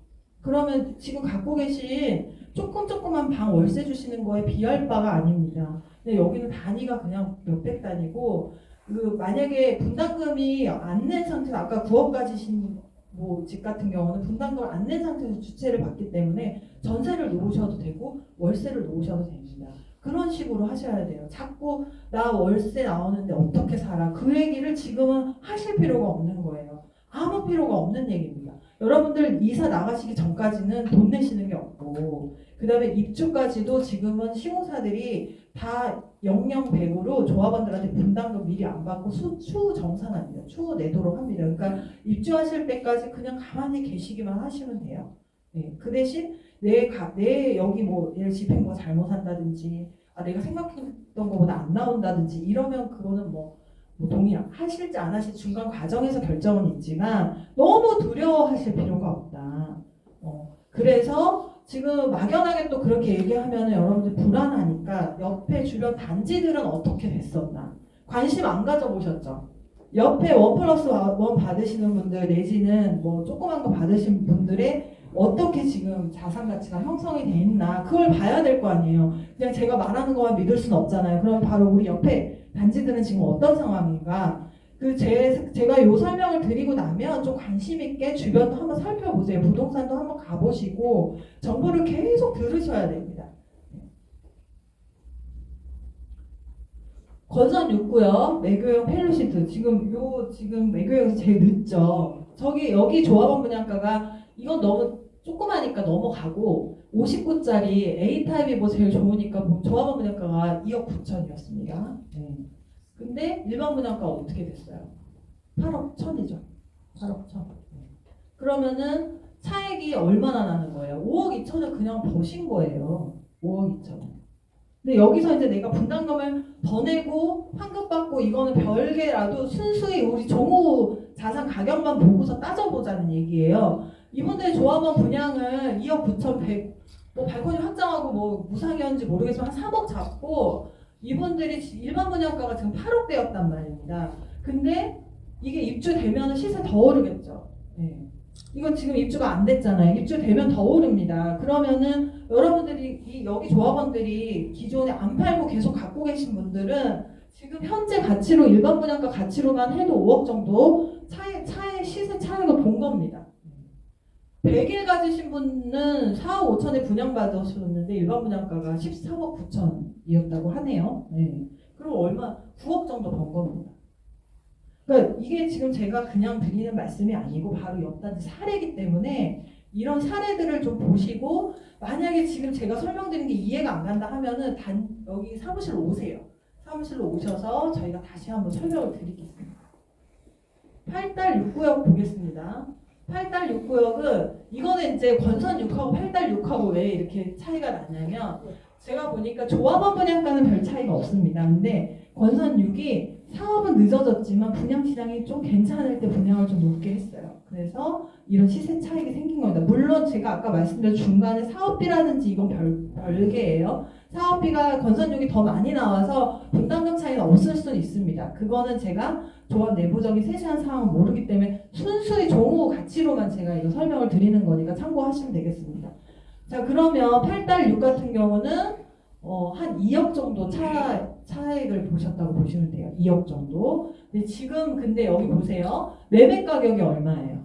B: 그러면 지금 갖고 계신 조금만 방 월세 주시는 거에 비할 바가 아닙니다. 근데 여기는 단위가 그냥 몇백 단위고 그 만약에 분담금이 안 낸 상태에서 아까 9억 가지신 뭐 집 같은 경우는 분담금을 안 낸 상태에서 주채를 받기 때문에 전세를 놓으셔도 되고 월세를 놓으셔도 됩니다. 그런 식으로 하셔야 돼요. 자꾸 나 월세 나오는데 어떻게 살아? 그 얘기를 지금은 하실 필요가 없는 거예요. 아무 필요가 없는 얘기입니다. 여러분들 이사 나가시기 전까지는 돈 내시는 게 없고 그 다음에 입주까지도 지금은 시공사들이 다 00100으로 조합원들한테 분담금 미리 안 받고 추후 정산합니다. 추후 내도록 합니다. 그러니까 입주하실 때까지 그냥 가만히 계시기만 하시면 돼요. 네, 그 대신 내 여기 뭐 예를 집행부가 잘못 한다든지 내가 생각했던 것보다 안 나온다든지 이러면 그거는 뭐 동의하실지 안 하실지 중간 과정에서 결정은 있지만 너무 두려워하실 필요가 없다. 그래서 지금 막연하게 또 그렇게 얘기하면 여러분들 불안하니까 옆에 주변 단지들은 어떻게 됐었나 관심 안 가져보셨죠? 옆에 1+1 받으시는 분들 내지는 뭐 조그만 거 받으신 분들의 어떻게 지금 자산 가치가 형성이 돼 있나 그걸 봐야 될 거 아니에요. 그냥 제가 말하는 것만 믿을 수는 없잖아요. 그럼 바로 우리 옆에 단지들은 지금 어떤 상황인가 제가 요 설명을 드리고 나면 좀 관심 있게 주변도 한번 살펴보세요. 부동산도 한번 가보시고 정보를 계속 들으셔야 됩니다. 건선 6구역 매교형 펠로시트 지금 매교형에서 제일 늦죠. 여기 조합원 분양가가 이건 너무 조그마니까 넘어가고 59짜리 A타입이 뭐 제일 좋으니까 조합원 분양가가 2억 9천이었습니다. 네. 근데 일반 분양가 어떻게 됐어요? 8억 1천이죠. 8억 1천. 그러면은 차액이 얼마나 나는 거예요? 5억 2천을 그냥 버신 거예요. 5억 2천. 근데 여기서 이제 내가 분담금을 더 내고 환급받고 이거는 별개라도 순수히 우리 종후 자산 가격만 보고서 따져보자는 얘기예요. 이분들의 조합원 분양을 2억 9,100 뭐 발코니 확장하고 뭐 무상이었는지 모르겠지만 한 3억 잡고 이분들이 일반 분양가가 지금 8억대였단 말입니다. 근데 이게 입주되면 시세 더 오르겠죠. 네. 이건 지금 입주가 안 됐잖아요. 입주되면 더 오릅니다. 그러면은 여러분들이 여기 조합원들이 기존에 안 팔고 계속 갖고 계신 분들은 지금 현재 가치로 일반 분양가 가치로만 해도 5억 정도 차의 시세 차익을 본 겁니다. 100일 가지신 분은 4억 5천에 분양받으셨는데 일반 분양가가 13억 9천이었다고 하네요. 네. 그럼 얼마? 9억 정도 번 겁니다. 그러니까 이게 지금 제가 그냥 드리는 말씀이 아니고 바로 옆단지 사례이기 때문에 이런 사례들을 좀 보시고 만약에 지금 제가 설명드린 게 이해가 안 간다 하면은 여기 사무실로 오세요. 사무실로 오셔서 저희가 다시 한번 설명을 드리겠습니다. 8달 6구역 보겠습니다. 8달 6구역은 이거는 이제 건선 6하고 8달 6하고 왜 이렇게 차이가 나냐면 제가 보니까 조합원 분양가는 별 차이가 없습니다. 근데 건선 6이 사업은 늦어졌지만 분양 시장이 좀 괜찮을 때 분양을 좀 높게 했어요. 그래서 이런 시세 차익이 생긴 겁니다. 물론 제가 아까 말씀드린 중간에 사업비라든지 이건 별개예요. 사업비가 건선 6이 더 많이 나와서 분담금 차이는 없을 수는 있습니다. 그거는 제가 조합 내부적인 세세한 상황은 모르기 때문에 순수히 종후 가치로만 제가 이거 설명을 드리는 거니까 참고하시면 되겠습니다. 자, 그러면 8달 6 같은 경우는 한 2억 정도 차액을 보셨다고 보시면 돼요. 2억 정도. 근데 여기 보세요. 매매 가격이 얼마예요?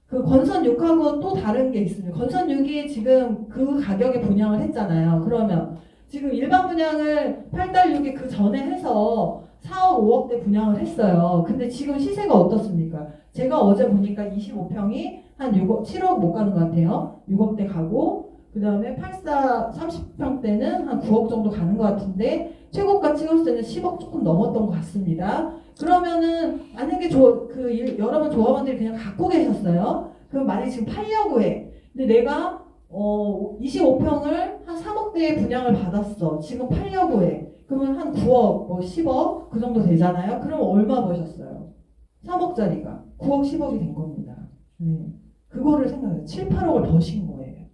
B: 그 건선 6하고 또 다른 게 있습니다. 건선 6이 지금 그 가격에 분양을 했잖아요. 그러면 지금 일반 분양을 8달 6이 그 전에 해서 4억 5억대 분양을 했어요. 근데 지금 시세가 어떻습니까? 제가 어제 보니까 25평이 한 6억, 7억 못 가는 것 같아요. 6억대 가고 그 다음에 30평대는 한 9억 정도 가는 것 같은데 최고가 찍었을 때는 10억 조금 넘었던 것 같습니다. 그러면은 만약에 여러분 조합원들이 그냥 갖고 계셨어요. 그럼 만약에 지금 팔려고 해. 근데 내가 25평을 한 3억대에 분양을 받았어. 지금 팔려고 해. 그러면 한 9억, 뭐 10억 그 정도 되잖아요. 그럼 얼마 버셨어요? 3억짜리가 9억 10억이 된 겁니다. 네. 그거를 생각해요. 7, 8억을 버신 거예요.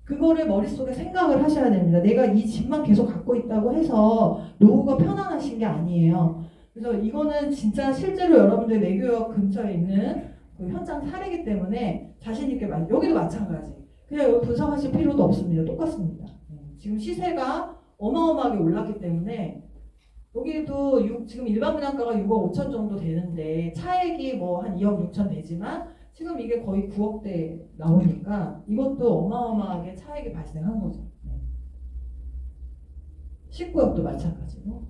B: 그거를 머릿속에 생각을 하셔야 됩니다. 내가 이 집만 계속 갖고 있다고 해서 노후가 편안하신 게 아니에요. 그래서 이거는 진짜 실제로 여러분들 매교역 근처에 있는 그 현장 사례이기 때문에 자신 있게 여기도 마찬가지. 그냥 여기 분석하실 필요도 없습니다. 똑같습니다. 지금 시세가 어마어마하게 올랐기 때문에 여기도 지금 일반 분양가가 6억 5천 정도 되는데 차액이 뭐 한 2억 6천 되지만 지금 이게 거의 9억대 나오니까 이것도 어마어마하게 차액이 발생한 거죠. 19억도 마찬가지고.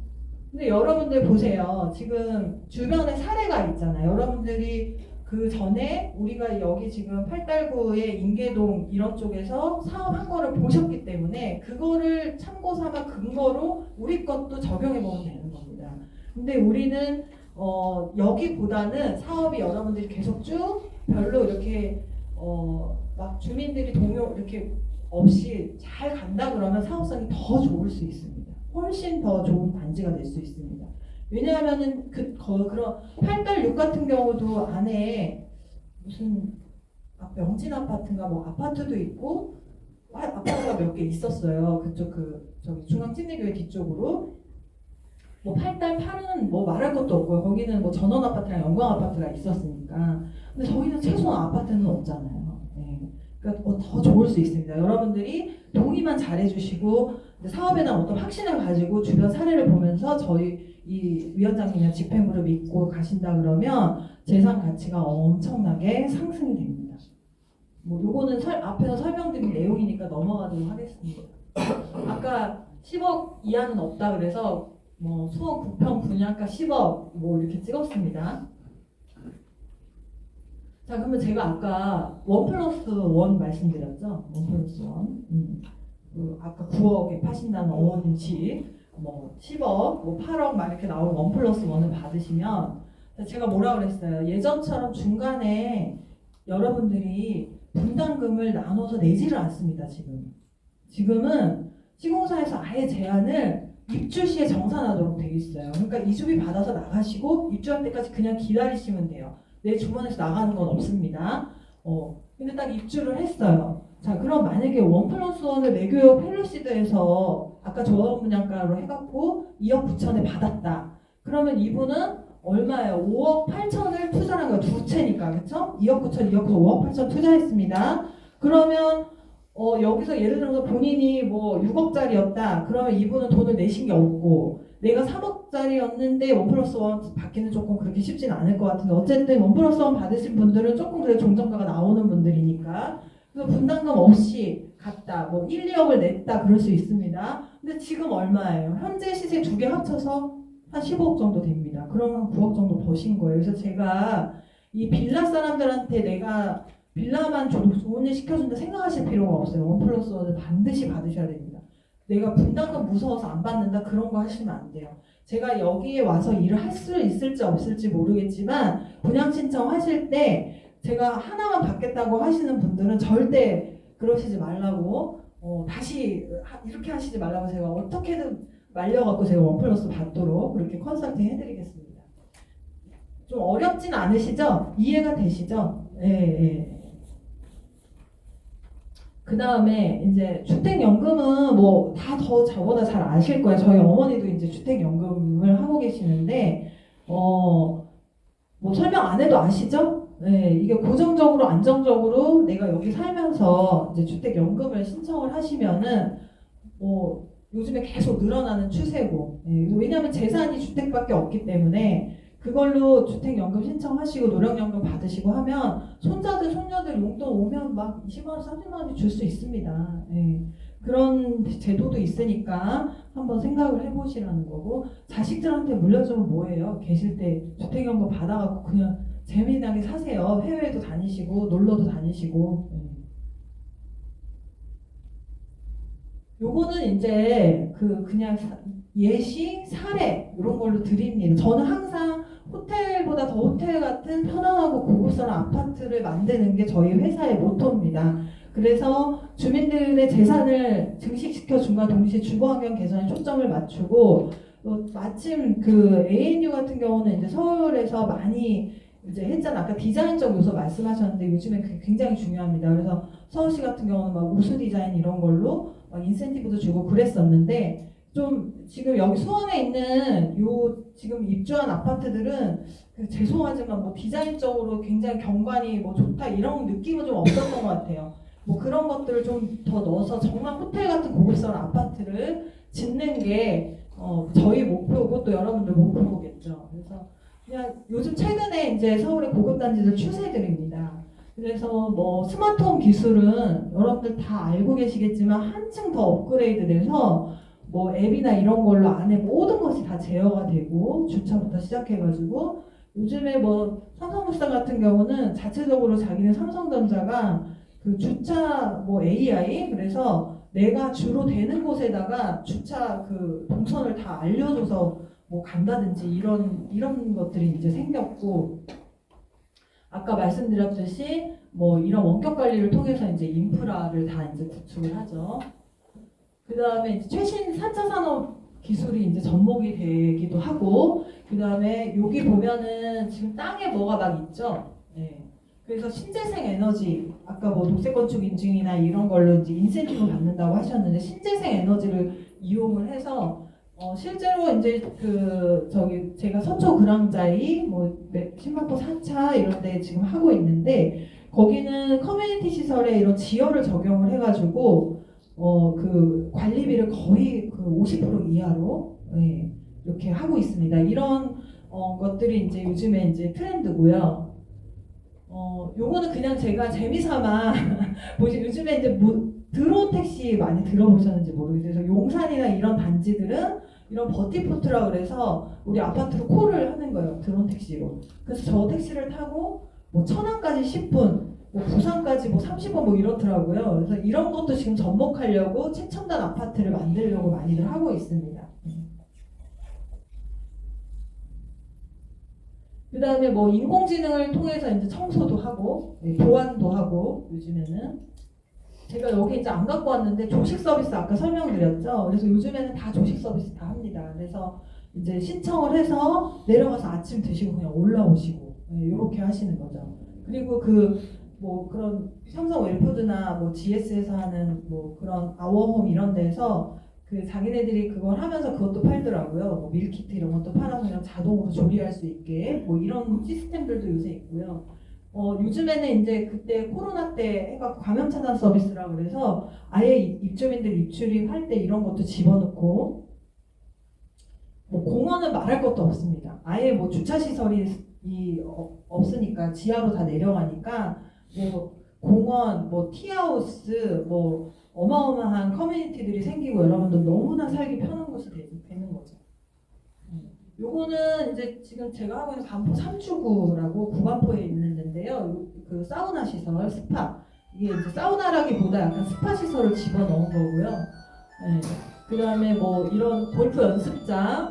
B: 근데 여러분들 보세요. 지금 주변에 사례가 있잖아요. 여러분들이 그 전에 우리가 여기 지금 팔달구의 인계동 이런 쪽에서 사업한 거를 보셨기 때문에 그거를 참고 삼아 근거로 우리 것도 적용해 보면 되는 겁니다. 근데 우리는 여기보다는 사업이 여러분들이 계속 쭉 별로 이렇게 막 주민들이 동요 이렇게 없이 잘 간다 그러면 사업성이 더 좋을 수 있습니다. 훨씬 더 좋은 단지가 될 수 있습니다. 왜냐하면은 그런 팔달육 같은 경우도 안에 무슨 명진 아파트인가 뭐 아파트도 있고 아파트가 몇 개 있었어요. 그쪽 저기 중앙 찐내교회 뒤쪽으로 뭐 팔달 8은 뭐 말할 것도 없고요. 거기는 뭐 전원 아파트랑 영광 아파트가 있었으니까. 근데 저희는 최소한 아파트는 없잖아요. 네. 그러니까 더 좋을 수 있습니다. 여러분들이 동의만 잘해주시고 사업에 대한 어떤 확신을 가지고 주변 사례를 보면서 저희 이 위원장님의 집행부를 믿고 가신다 그러면 재산 가치가 엄청나게 상승이 됩니다. 뭐 요거는 앞에서 설명드린 내용이니까 넘어가도록 하겠습니다. 아까 10억 이하는 없다 그래서 뭐 수원 9평 분양가 10억 뭐 이렇게 찍었습니다. 자, 그러면 제가 아까 1+1 말씀드렸죠? 1+1. 아까 9억에 파신다는 어머님 집, 뭐 10억, 뭐 8억 막 이렇게 나오는 1+1을 받으시면 제가 뭐라 그랬어요? 예전처럼 중간에 여러분들이 분담금을 나눠서 내지를 않습니다, 지금. 지금은 시공사에서 아예 제한을 입주 시에 정산하도록 되어 있어요. 그러니까 이주비 받아서 나가시고 입주할 때까지 그냥 기다리시면 돼요. 내 주머니에서 나가는 건 없습니다. 근데 딱 입주를 했어요. 자, 그럼 만약에 1+1을 매교역 펠로시드에서 아까 조합 분양가로 해갖고 2억 9천에 받았다. 그러면 이분은 얼마예요? 5억 8천을 투자한 거예요. 두 채니까, 그쵸? 2억 9천, 2억 9천, 5억 8천 투자했습니다. 그러면 여기서 예를 들어서 본인이 뭐 6억짜리였다. 그러면 이분은 돈을 내신 게 없고 내가 3억짜리였는데 1+1 받기는 조금 그렇게 쉽진 않을 것 같은데 어쨌든 1+1 받으신 분들은 조금 그래도 종전가가 나오는 분들이니까 그래서 분담금 없이 갔다. 뭐 1, 2억을 냈다. 그럴 수 있습니다. 근데 지금 얼마예요? 현재 시세 두 개 합쳐서 한 15억 정도 됩니다. 그러면 한 9억 정도 버신 거예요. 그래서 제가 이 빌라 사람들한테 내가 빌라만 좋은 일 시켜준다 생각하실 필요가 없어요. 1+1을 반드시 받으셔야 됩니다. 내가 분담금 무서워서 안 받는다 그런 거 하시면 안 돼요. 제가 여기에 와서 일을 할 수 있을지 없을지 모르겠지만 분양 신청하실 때 제가 하나만 받겠다고 하시는 분들은 절대 그러시지 말라고 다시 이렇게 하시지 말라고 제가 어떻게든 말려갖고 제가 1+ 받도록 그렇게 컨설팅 해드리겠습니다. 좀 어렵진 않으시죠? 이해가 되시죠? 네. 그 다음에 이제 주택연금은 뭐 다 더 저보다 잘 아실 거예요. 저희 어머니도 이제 주택연금을 하고 계시는데 뭐 설명 안 해도 아시죠? 네, 이게 고정적으로 안정적으로 내가 여기 살면서 이제 주택연금을 신청을 하시면은 뭐 요즘에 계속 늘어나는 추세고 왜냐하면 재산이 주택밖에 없기 때문에 그걸로 주택연금 신청하시고 노령연금 받으시고 하면 손자들 손녀들 용돈 오면 막 20만 원 30만 원씩 줄 수 있습니다. 그런 제도도 있으니까 한번 생각을 해보시라는 거고 자식들한테 물려주면 뭐예요? 계실 때 주택연금 받아갖고 그냥 재미나게 사세요. 해외에도 다니시고 놀러도 다니시고 요거는 이제 그냥 예시 사례 이런 걸로 드립니다. 저는 항상 호텔보다 더 호텔 같은 편안하고 고급스러운 아파트를 만드는 게 저희 회사의 모토입니다. 그래서 주민들의 재산을 증식시켜준과 동시에 주거환경 개선에 초점을 맞추고 마침 그 ANU 같은 경우는 이제 서울에서 많이 이제 했잖아. 아까 디자인적 요소 말씀하셨는데 요즘엔 그게 굉장히 중요합니다. 그래서 서울시 같은 경우는 막 우수 디자인 이런 걸로 막 인센티브도 주고 그랬었는데 좀 지금 여기 수원에 있는 요 지금 입주한 아파트들은 그 죄송하지만 뭐 디자인적으로 굉장히 경관이 뭐 좋다 이런 느낌은 좀 없었던 것 같아요. 뭐 그런 것들을 좀 더 넣어서 정말 호텔 같은 고급스러운 아파트를 짓는 게 저희 목표고 또 여러분들 목표겠죠. 그래서 그냥 요즘 최근에 이제 서울의 고급 단지들 추세들입니다. 그래서 뭐 스마트홈 기술은 여러분들 다 알고 계시겠지만 한층 더 업그레이드돼서 뭐 앱이나 이런 걸로 안에 모든 것이 다 제어가 되고 주차부터 시작해가지고 요즘에 뭐 삼성물산 같은 경우는 자체적으로 자기네 삼성전자가 그 주차 뭐 AI 그래서 내가 주로 되는 곳에다가 주차 그 동선을 다 알려줘서 뭐 간다든지 이런 것들이 이제 생겼고 아까 말씀드렸듯이 뭐 이런 원격 관리를 통해서 이제 인프라를 다 이제 구축을 하죠. 그 다음에 이제 최신 4차 산업 기술이 이제 접목이 되기도 하고 그 다음에 여기 보면은 지금 땅에 뭐가 막 있죠. 네. 그래서 신재생 에너지 아까 뭐 녹색 건축 인증이나 이런 걸로 이제 인센티브 받는다고 하셨는데 신재생 에너지를 이용을 해서 실제로 이제 그 저기 제가 서초 그랑자이 뭐 신마포 4차 이런 데 지금 하고 있는데 거기는 커뮤니티 시설에 이런 지열을 적용을 해가지고 그 관리비를 거의 그 50% 이하로 이렇게 하고 있습니다. 이런 것들이 이제 요즘에 이제 트렌드고요. 요거는 그냥 제가 재미삼아 보시 요즘에 이제 드론 택시 많이 들어보셨는지 모르겠어요. 그래서 용산이나 이런 단지들은 이런 버티포트라 그래서 우리 아파트로 콜을 하는 거예요. 드론 택시로. 그래서 저 택시를 타고 뭐 천안까지 10분, 뭐 부산까지 뭐 30분 뭐 이렇더라고요. 그래서 이런 것도 지금 접목하려고 최첨단 아파트를 만들려고 많이들 하고 있습니다. 그 다음에 뭐 인공지능을 통해서 이제 청소도 하고 보안도 하고 요즘에는 제가 여기 이제 안 갖고 왔는데 조식 서비스 아까 설명드렸죠. 그래서 요즘에는 다 조식 서비스 다 합니다. 그래서 이제 신청을 해서 내려가서 아침 드시고 그냥 올라오시고 이렇게 하시는 거죠. 그리고 그 뭐 그런 삼성 웰푸드나 뭐 GS에서 하는 뭐 그런 아워홈 이런 데서 그 자기네들이 그걸 하면서 그것도 팔더라고요. 뭐 밀키트 이런 것도 팔아서 그냥 자동으로 조리할 수 있게 뭐 이런 시스템들도 요새 있고요. 요즘에는 이제 그때 코로나 때 해갖고 감염 차단 서비스라고 그래서 아예 입주민들 입출입할 때 이런 것도 집어넣고 뭐 공원은 말할 것도 없습니다. 아예 뭐 주차 시설이 없으니까 지하로 다 내려가니까 뭐 공원, 뭐 티하우스, 뭐 어마어마한 커뮤니티들이 생기고 여러분들 너무나 살기 편한 곳이 되는 거죠. 요거는 이제 지금 제가 하고 있는 반포 3주구라고 구반포에 있는 데인데요. 그 사우나 시설, 스파. 이게 이제 사우나라기보다 약간 스파 시설을 집어넣은 거고요. 네. 그 다음에 뭐 이런 골프 연습장,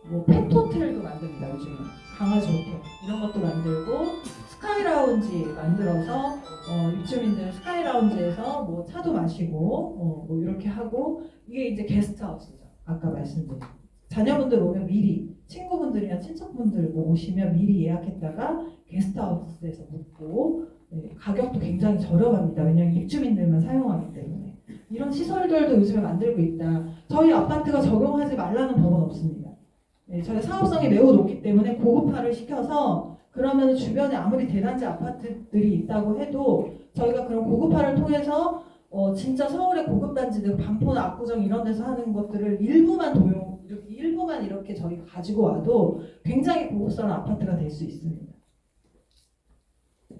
B: 뭐 펫 호텔도 만듭니다. 요즘에 강아지 호텔 이런 것도 만들고 스카이 라운지 만들어서 입주민들 스카이 라운지에서 뭐 차도 마시고 뭐 이렇게 하고 이게 이제 게스트하우스죠. 아까 말씀드린 자녀분들 오면 미리 친구분들이나 친척분들 뭐 오시면 미리 예약했다가 게스트하우스에서 묵고 가격도 굉장히 저렴합니다. 왜냐하면 입주민들만 사용하기 때문에 이런 시설들도 요즘에 만들고 있다. 저희 아파트가 적용하지 말라는 법은 없습니다. 저희 사업성이 매우 높기 때문에 고급화를 시켜서 그러면 주변에 아무리 대단지 아파트들이 있다고 해도 저희가 그런 고급화를 통해서 진짜 서울의 고급 단지들 반포나 압구정 이런 데서 하는 것들을 일부만 이렇게 저희가 가지고 와도 굉장히 고급스러운 아파트가 될 수 있습니다.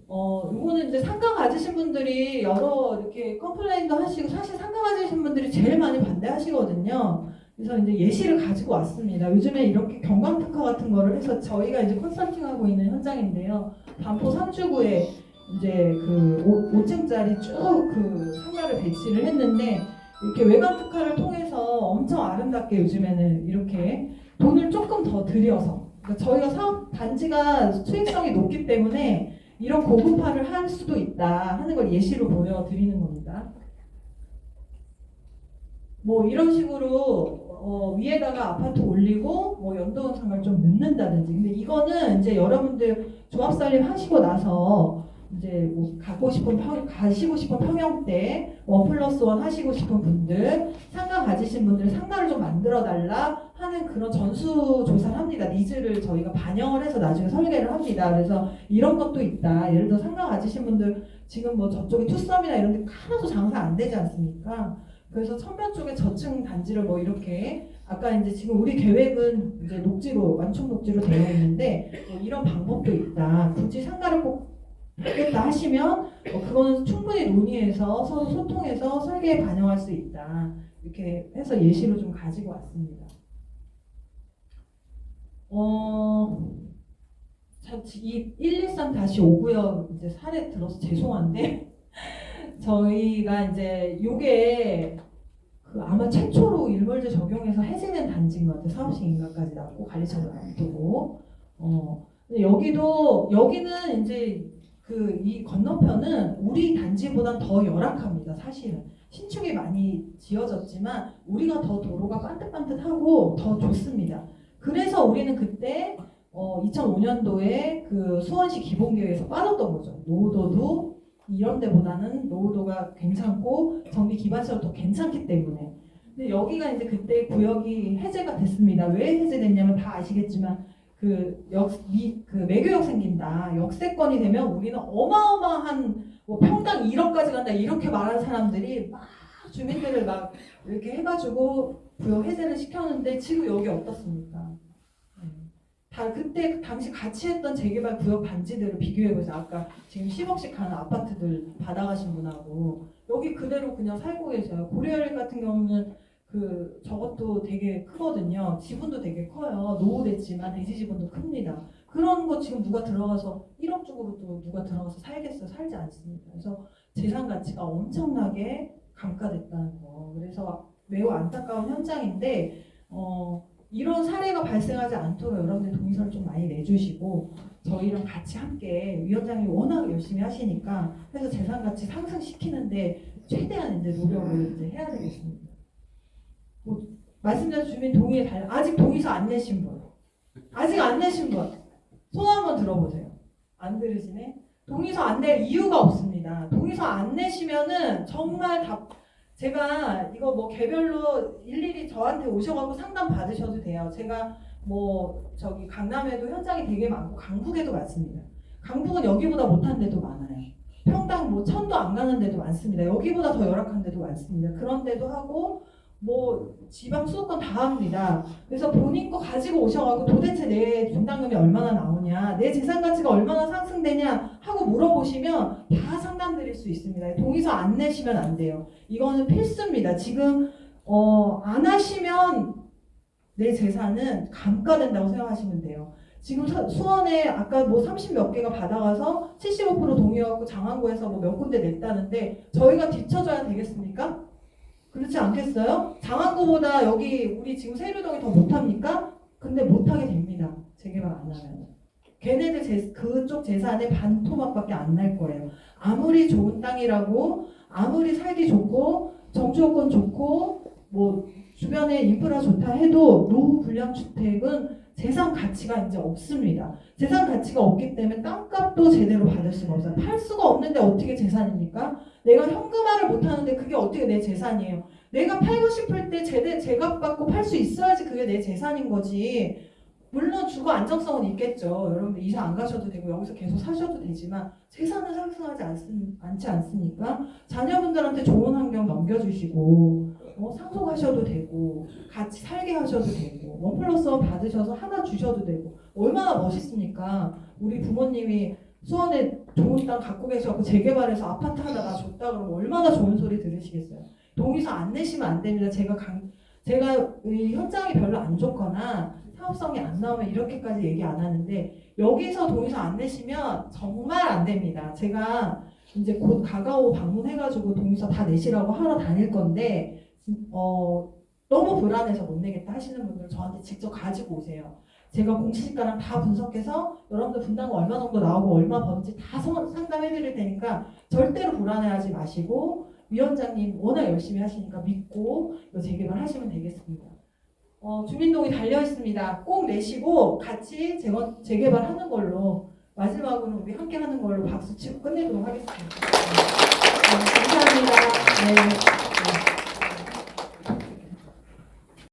B: 이거는 이제 상가 가지신 분들이 여러 이렇게 컴플레인도 하시고 사실 상가 가지신 분들이 제일 많이 반대하시거든요. 그래서 이제 예시를 가지고 왔습니다. 요즘에 이렇게 경관 특화 같은 거를 해서 저희가 이제 컨설팅하고 있는 현장인데요. 반포 3주구에 이제 그 5층짜리 쭉 그 상가를 배치를 했는데 이렇게 외관 특화를 통해서 엄청 아름답게 요즘에는 이렇게 돈을 조금 더 들여서 그러니까 저희가 사업 단지가 수익성이 높기 때문에 이런 고급화를 할 수도 있다 하는 걸 예시로 보여드리는 겁니다. 뭐 이런 식으로 위에다가 아파트 올리고 뭐 연동상을 좀 넣는다든지. 근데 이거는 이제 여러분들 조합살림 하시고 나서 이제 뭐 가시고 싶은 평형대 1+1 하시고 싶은 분들, 상가 가지신 분들 상가를 좀 만들어 달라 하는 그런 전수조사를 합니다. 니즈를 저희가 반영을 해서 나중에 설계를 합니다. 그래서 이런 것도 있다. 예를 들어 상가 가지신 분들 지금 뭐 저쪽에 투썸이나 이런 데 하나도 장사 안 되지 않습니까? 그래서 천변 쪽에 저층 단지를 뭐 이렇게 아까 이제 지금 우리 계획은 이제 녹지로 완충 녹지로 되어 있는데 뭐 이런 방법도 있다. 굳이 상가를 꼭 하겠다 하시면 그거는 충분히 논의해서 서로 소통해서 설계에 반영할 수 있다. 이렇게 해서 예시로 좀 가지고 왔습니다. 이 113-5구역 이제 사례 들어서 죄송한데 저희가 이제 요게 아마 최초로 일몰제 적용해서 해제된 단지인 것 같아요. 사업식 인가까지 나왔고 관리처분 안 두고. 근데 여기는 이제 이 건너편은 우리 단지보단 더 열악합니다. 사실은 신축이 많이 지어졌지만 우리가 더 도로가 반듯반듯하고 더 좋습니다. 그래서 우리는 그때 2005년도에 그 수원시 기본계획에서 빠졌던 거죠. 노후도도 이런 데보다는 노후도가 괜찮고 정비 기반시설도 더 괜찮기 때문에. 근데 여기가 이제 그때 구역이 해제가 됐습니다. 왜 해제됐냐면 다 아시겠지만 매교역 생긴다. 역세권이 되면 우리는 어마어마한 뭐 평당 1억까지 간다. 이렇게 말하는 사람들이 막 주민들을 막 이렇게 해가지고 구역 해제를 시켰는데 지금 여기 어떻습니까? 다 그때 당시 같이 했던 재개발 구역 단지들을 비교해보세요. 아까 지금 10억씩 하는 아파트들 받아가신 분하고 여기 그대로 그냥 살고 계세요. 고려일 같은 경우는 저것도 되게 크거든요. 지분도 되게 커요. 노후됐지만 대지 지분도 큽니다. 그런 거 지금 누가 들어가서 1억 주고도 누가 들어가서 살겠어요? 살지 않습니다. 그래서 재산 가치가 엄청나게 감가됐다는 거. 그래서 매우 안타까운 현장인데 이런 사례가 발생하지 않도록 여러분들 동의서를 좀 많이 내주시고 저희랑 같이 함께 위원장님이 워낙 열심히 하시니까 해서 재산 가치 상승시키는데 최대한 이제 노력을 이제 해야 되겠습니다. 뭐 말씀드린 주민 동의에 아직 동의서 안 내신 분, 아직 안 내신 분, 손 한번 들어보세요. 안 들으시네? 동의서 안 낼 이유가 없습니다. 동의서 안 내시면은 정말 제가 이거 뭐 개별로 일일이 저한테 오셔가지고 상담 받으셔도 돼요. 제가 뭐 저기 강남에도 현장이 되게 많고 강북에도 많습니다. 강북은 여기보다 못한 데도 많아요. 평당 뭐 1000도 안 가는 데도 많습니다. 여기보다 더 열악한 데도 많습니다. 그런 데도 하고 뭐 지방 수도권 다 합니다. 그래서 본인 거 가지고 오셔가지고 도대체 내 분담금이 얼마나 나오냐, 내 재산 가치가 얼마나 상승되냐 하고 물어보시면 다 상담 드릴 수 있습니다. 동의서 안 내시면 안 돼요. 이거는 필수입니다. 지금 안 하시면 내 재산은 감가된다고 생각하시면 돼요. 지금 수원에 아까 뭐 30몇 개가 받아가서 75% 동의하고 장안구에서 뭐 몇 군데 냈다는데 저희가 뒤쳐줘야 되겠습니까? 그렇지 않겠어요? 장안구보다 여기 우리 지금 세류동이 더 못합니까? 근데 못하게 됩니다. 재개발 안 하면. 걔네들 그쪽 재산의 반 토막밖에 안 날 거예요. 아무리 좋은 땅이라고 아무리 살기 좋고 정주여건 좋고 뭐 주변에 인프라 좋다 해도 노후 불량 주택은 재산 가치가 이제 없습니다. 재산 가치가 없기 때문에 땅값도 제대로 받을 수가 없어요. 팔 수가 없는데 어떻게 재산입니까? 내가 현금화를 못하는데 그게 어떻게 내 재산이에요? 내가 팔고 싶을 때 제값 받고 팔 수 있어야지 그게 내 재산인 거지. 물론 주거 안정성은 있겠죠. 여러분들 이사 안 가셔도 되고 여기서 계속 사셔도 되지만 재산은 상승하지 않지 않습니까? 자녀분들한테 좋은 환경 넘겨주시고 상속하셔도 되고 같이 살게 하셔도 되고 1+1 받으셔서 하나 주셔도 되고 얼마나 멋있습니까? 우리 부모님이 수원에 좋은 땅 갖고 계셔서 재개발해서 아파트 하나 나 줬다 그러면 얼마나 좋은 소리 들으시겠어요? 동의서 안 내시면 안 됩니다. 제가 이 현장이 별로 안 좋거나 사업성이 안 나오면 이렇게까지 얘기 안 하는데 여기서 동의서 안 내시면 정말 안 됩니다. 제가 이제 곧 가가오 방문해가지고 동의서 다 내시라고 하러 다닐 건데 너무 불안해서 못 내겠다 하시는 분들 저한테 직접 가지고 오세요. 제가 공시지가랑 다 분석해서 여러분들 분담금 얼마 정도 나오고 얼마 버는지 다 상담해 드릴 테니까 절대로 불안해하지 마시고 위원장님 워낙 열심히 하시니까 믿고 이거 재개발 하시면 되겠습니다. 주민동이 달려 있습니다. 꼭 내시고 같이 재개발하는 걸로 마지막으로 우리 함께 하는 걸로 박수 치고 끝내도록 하겠습니다. 감사합니다. 네.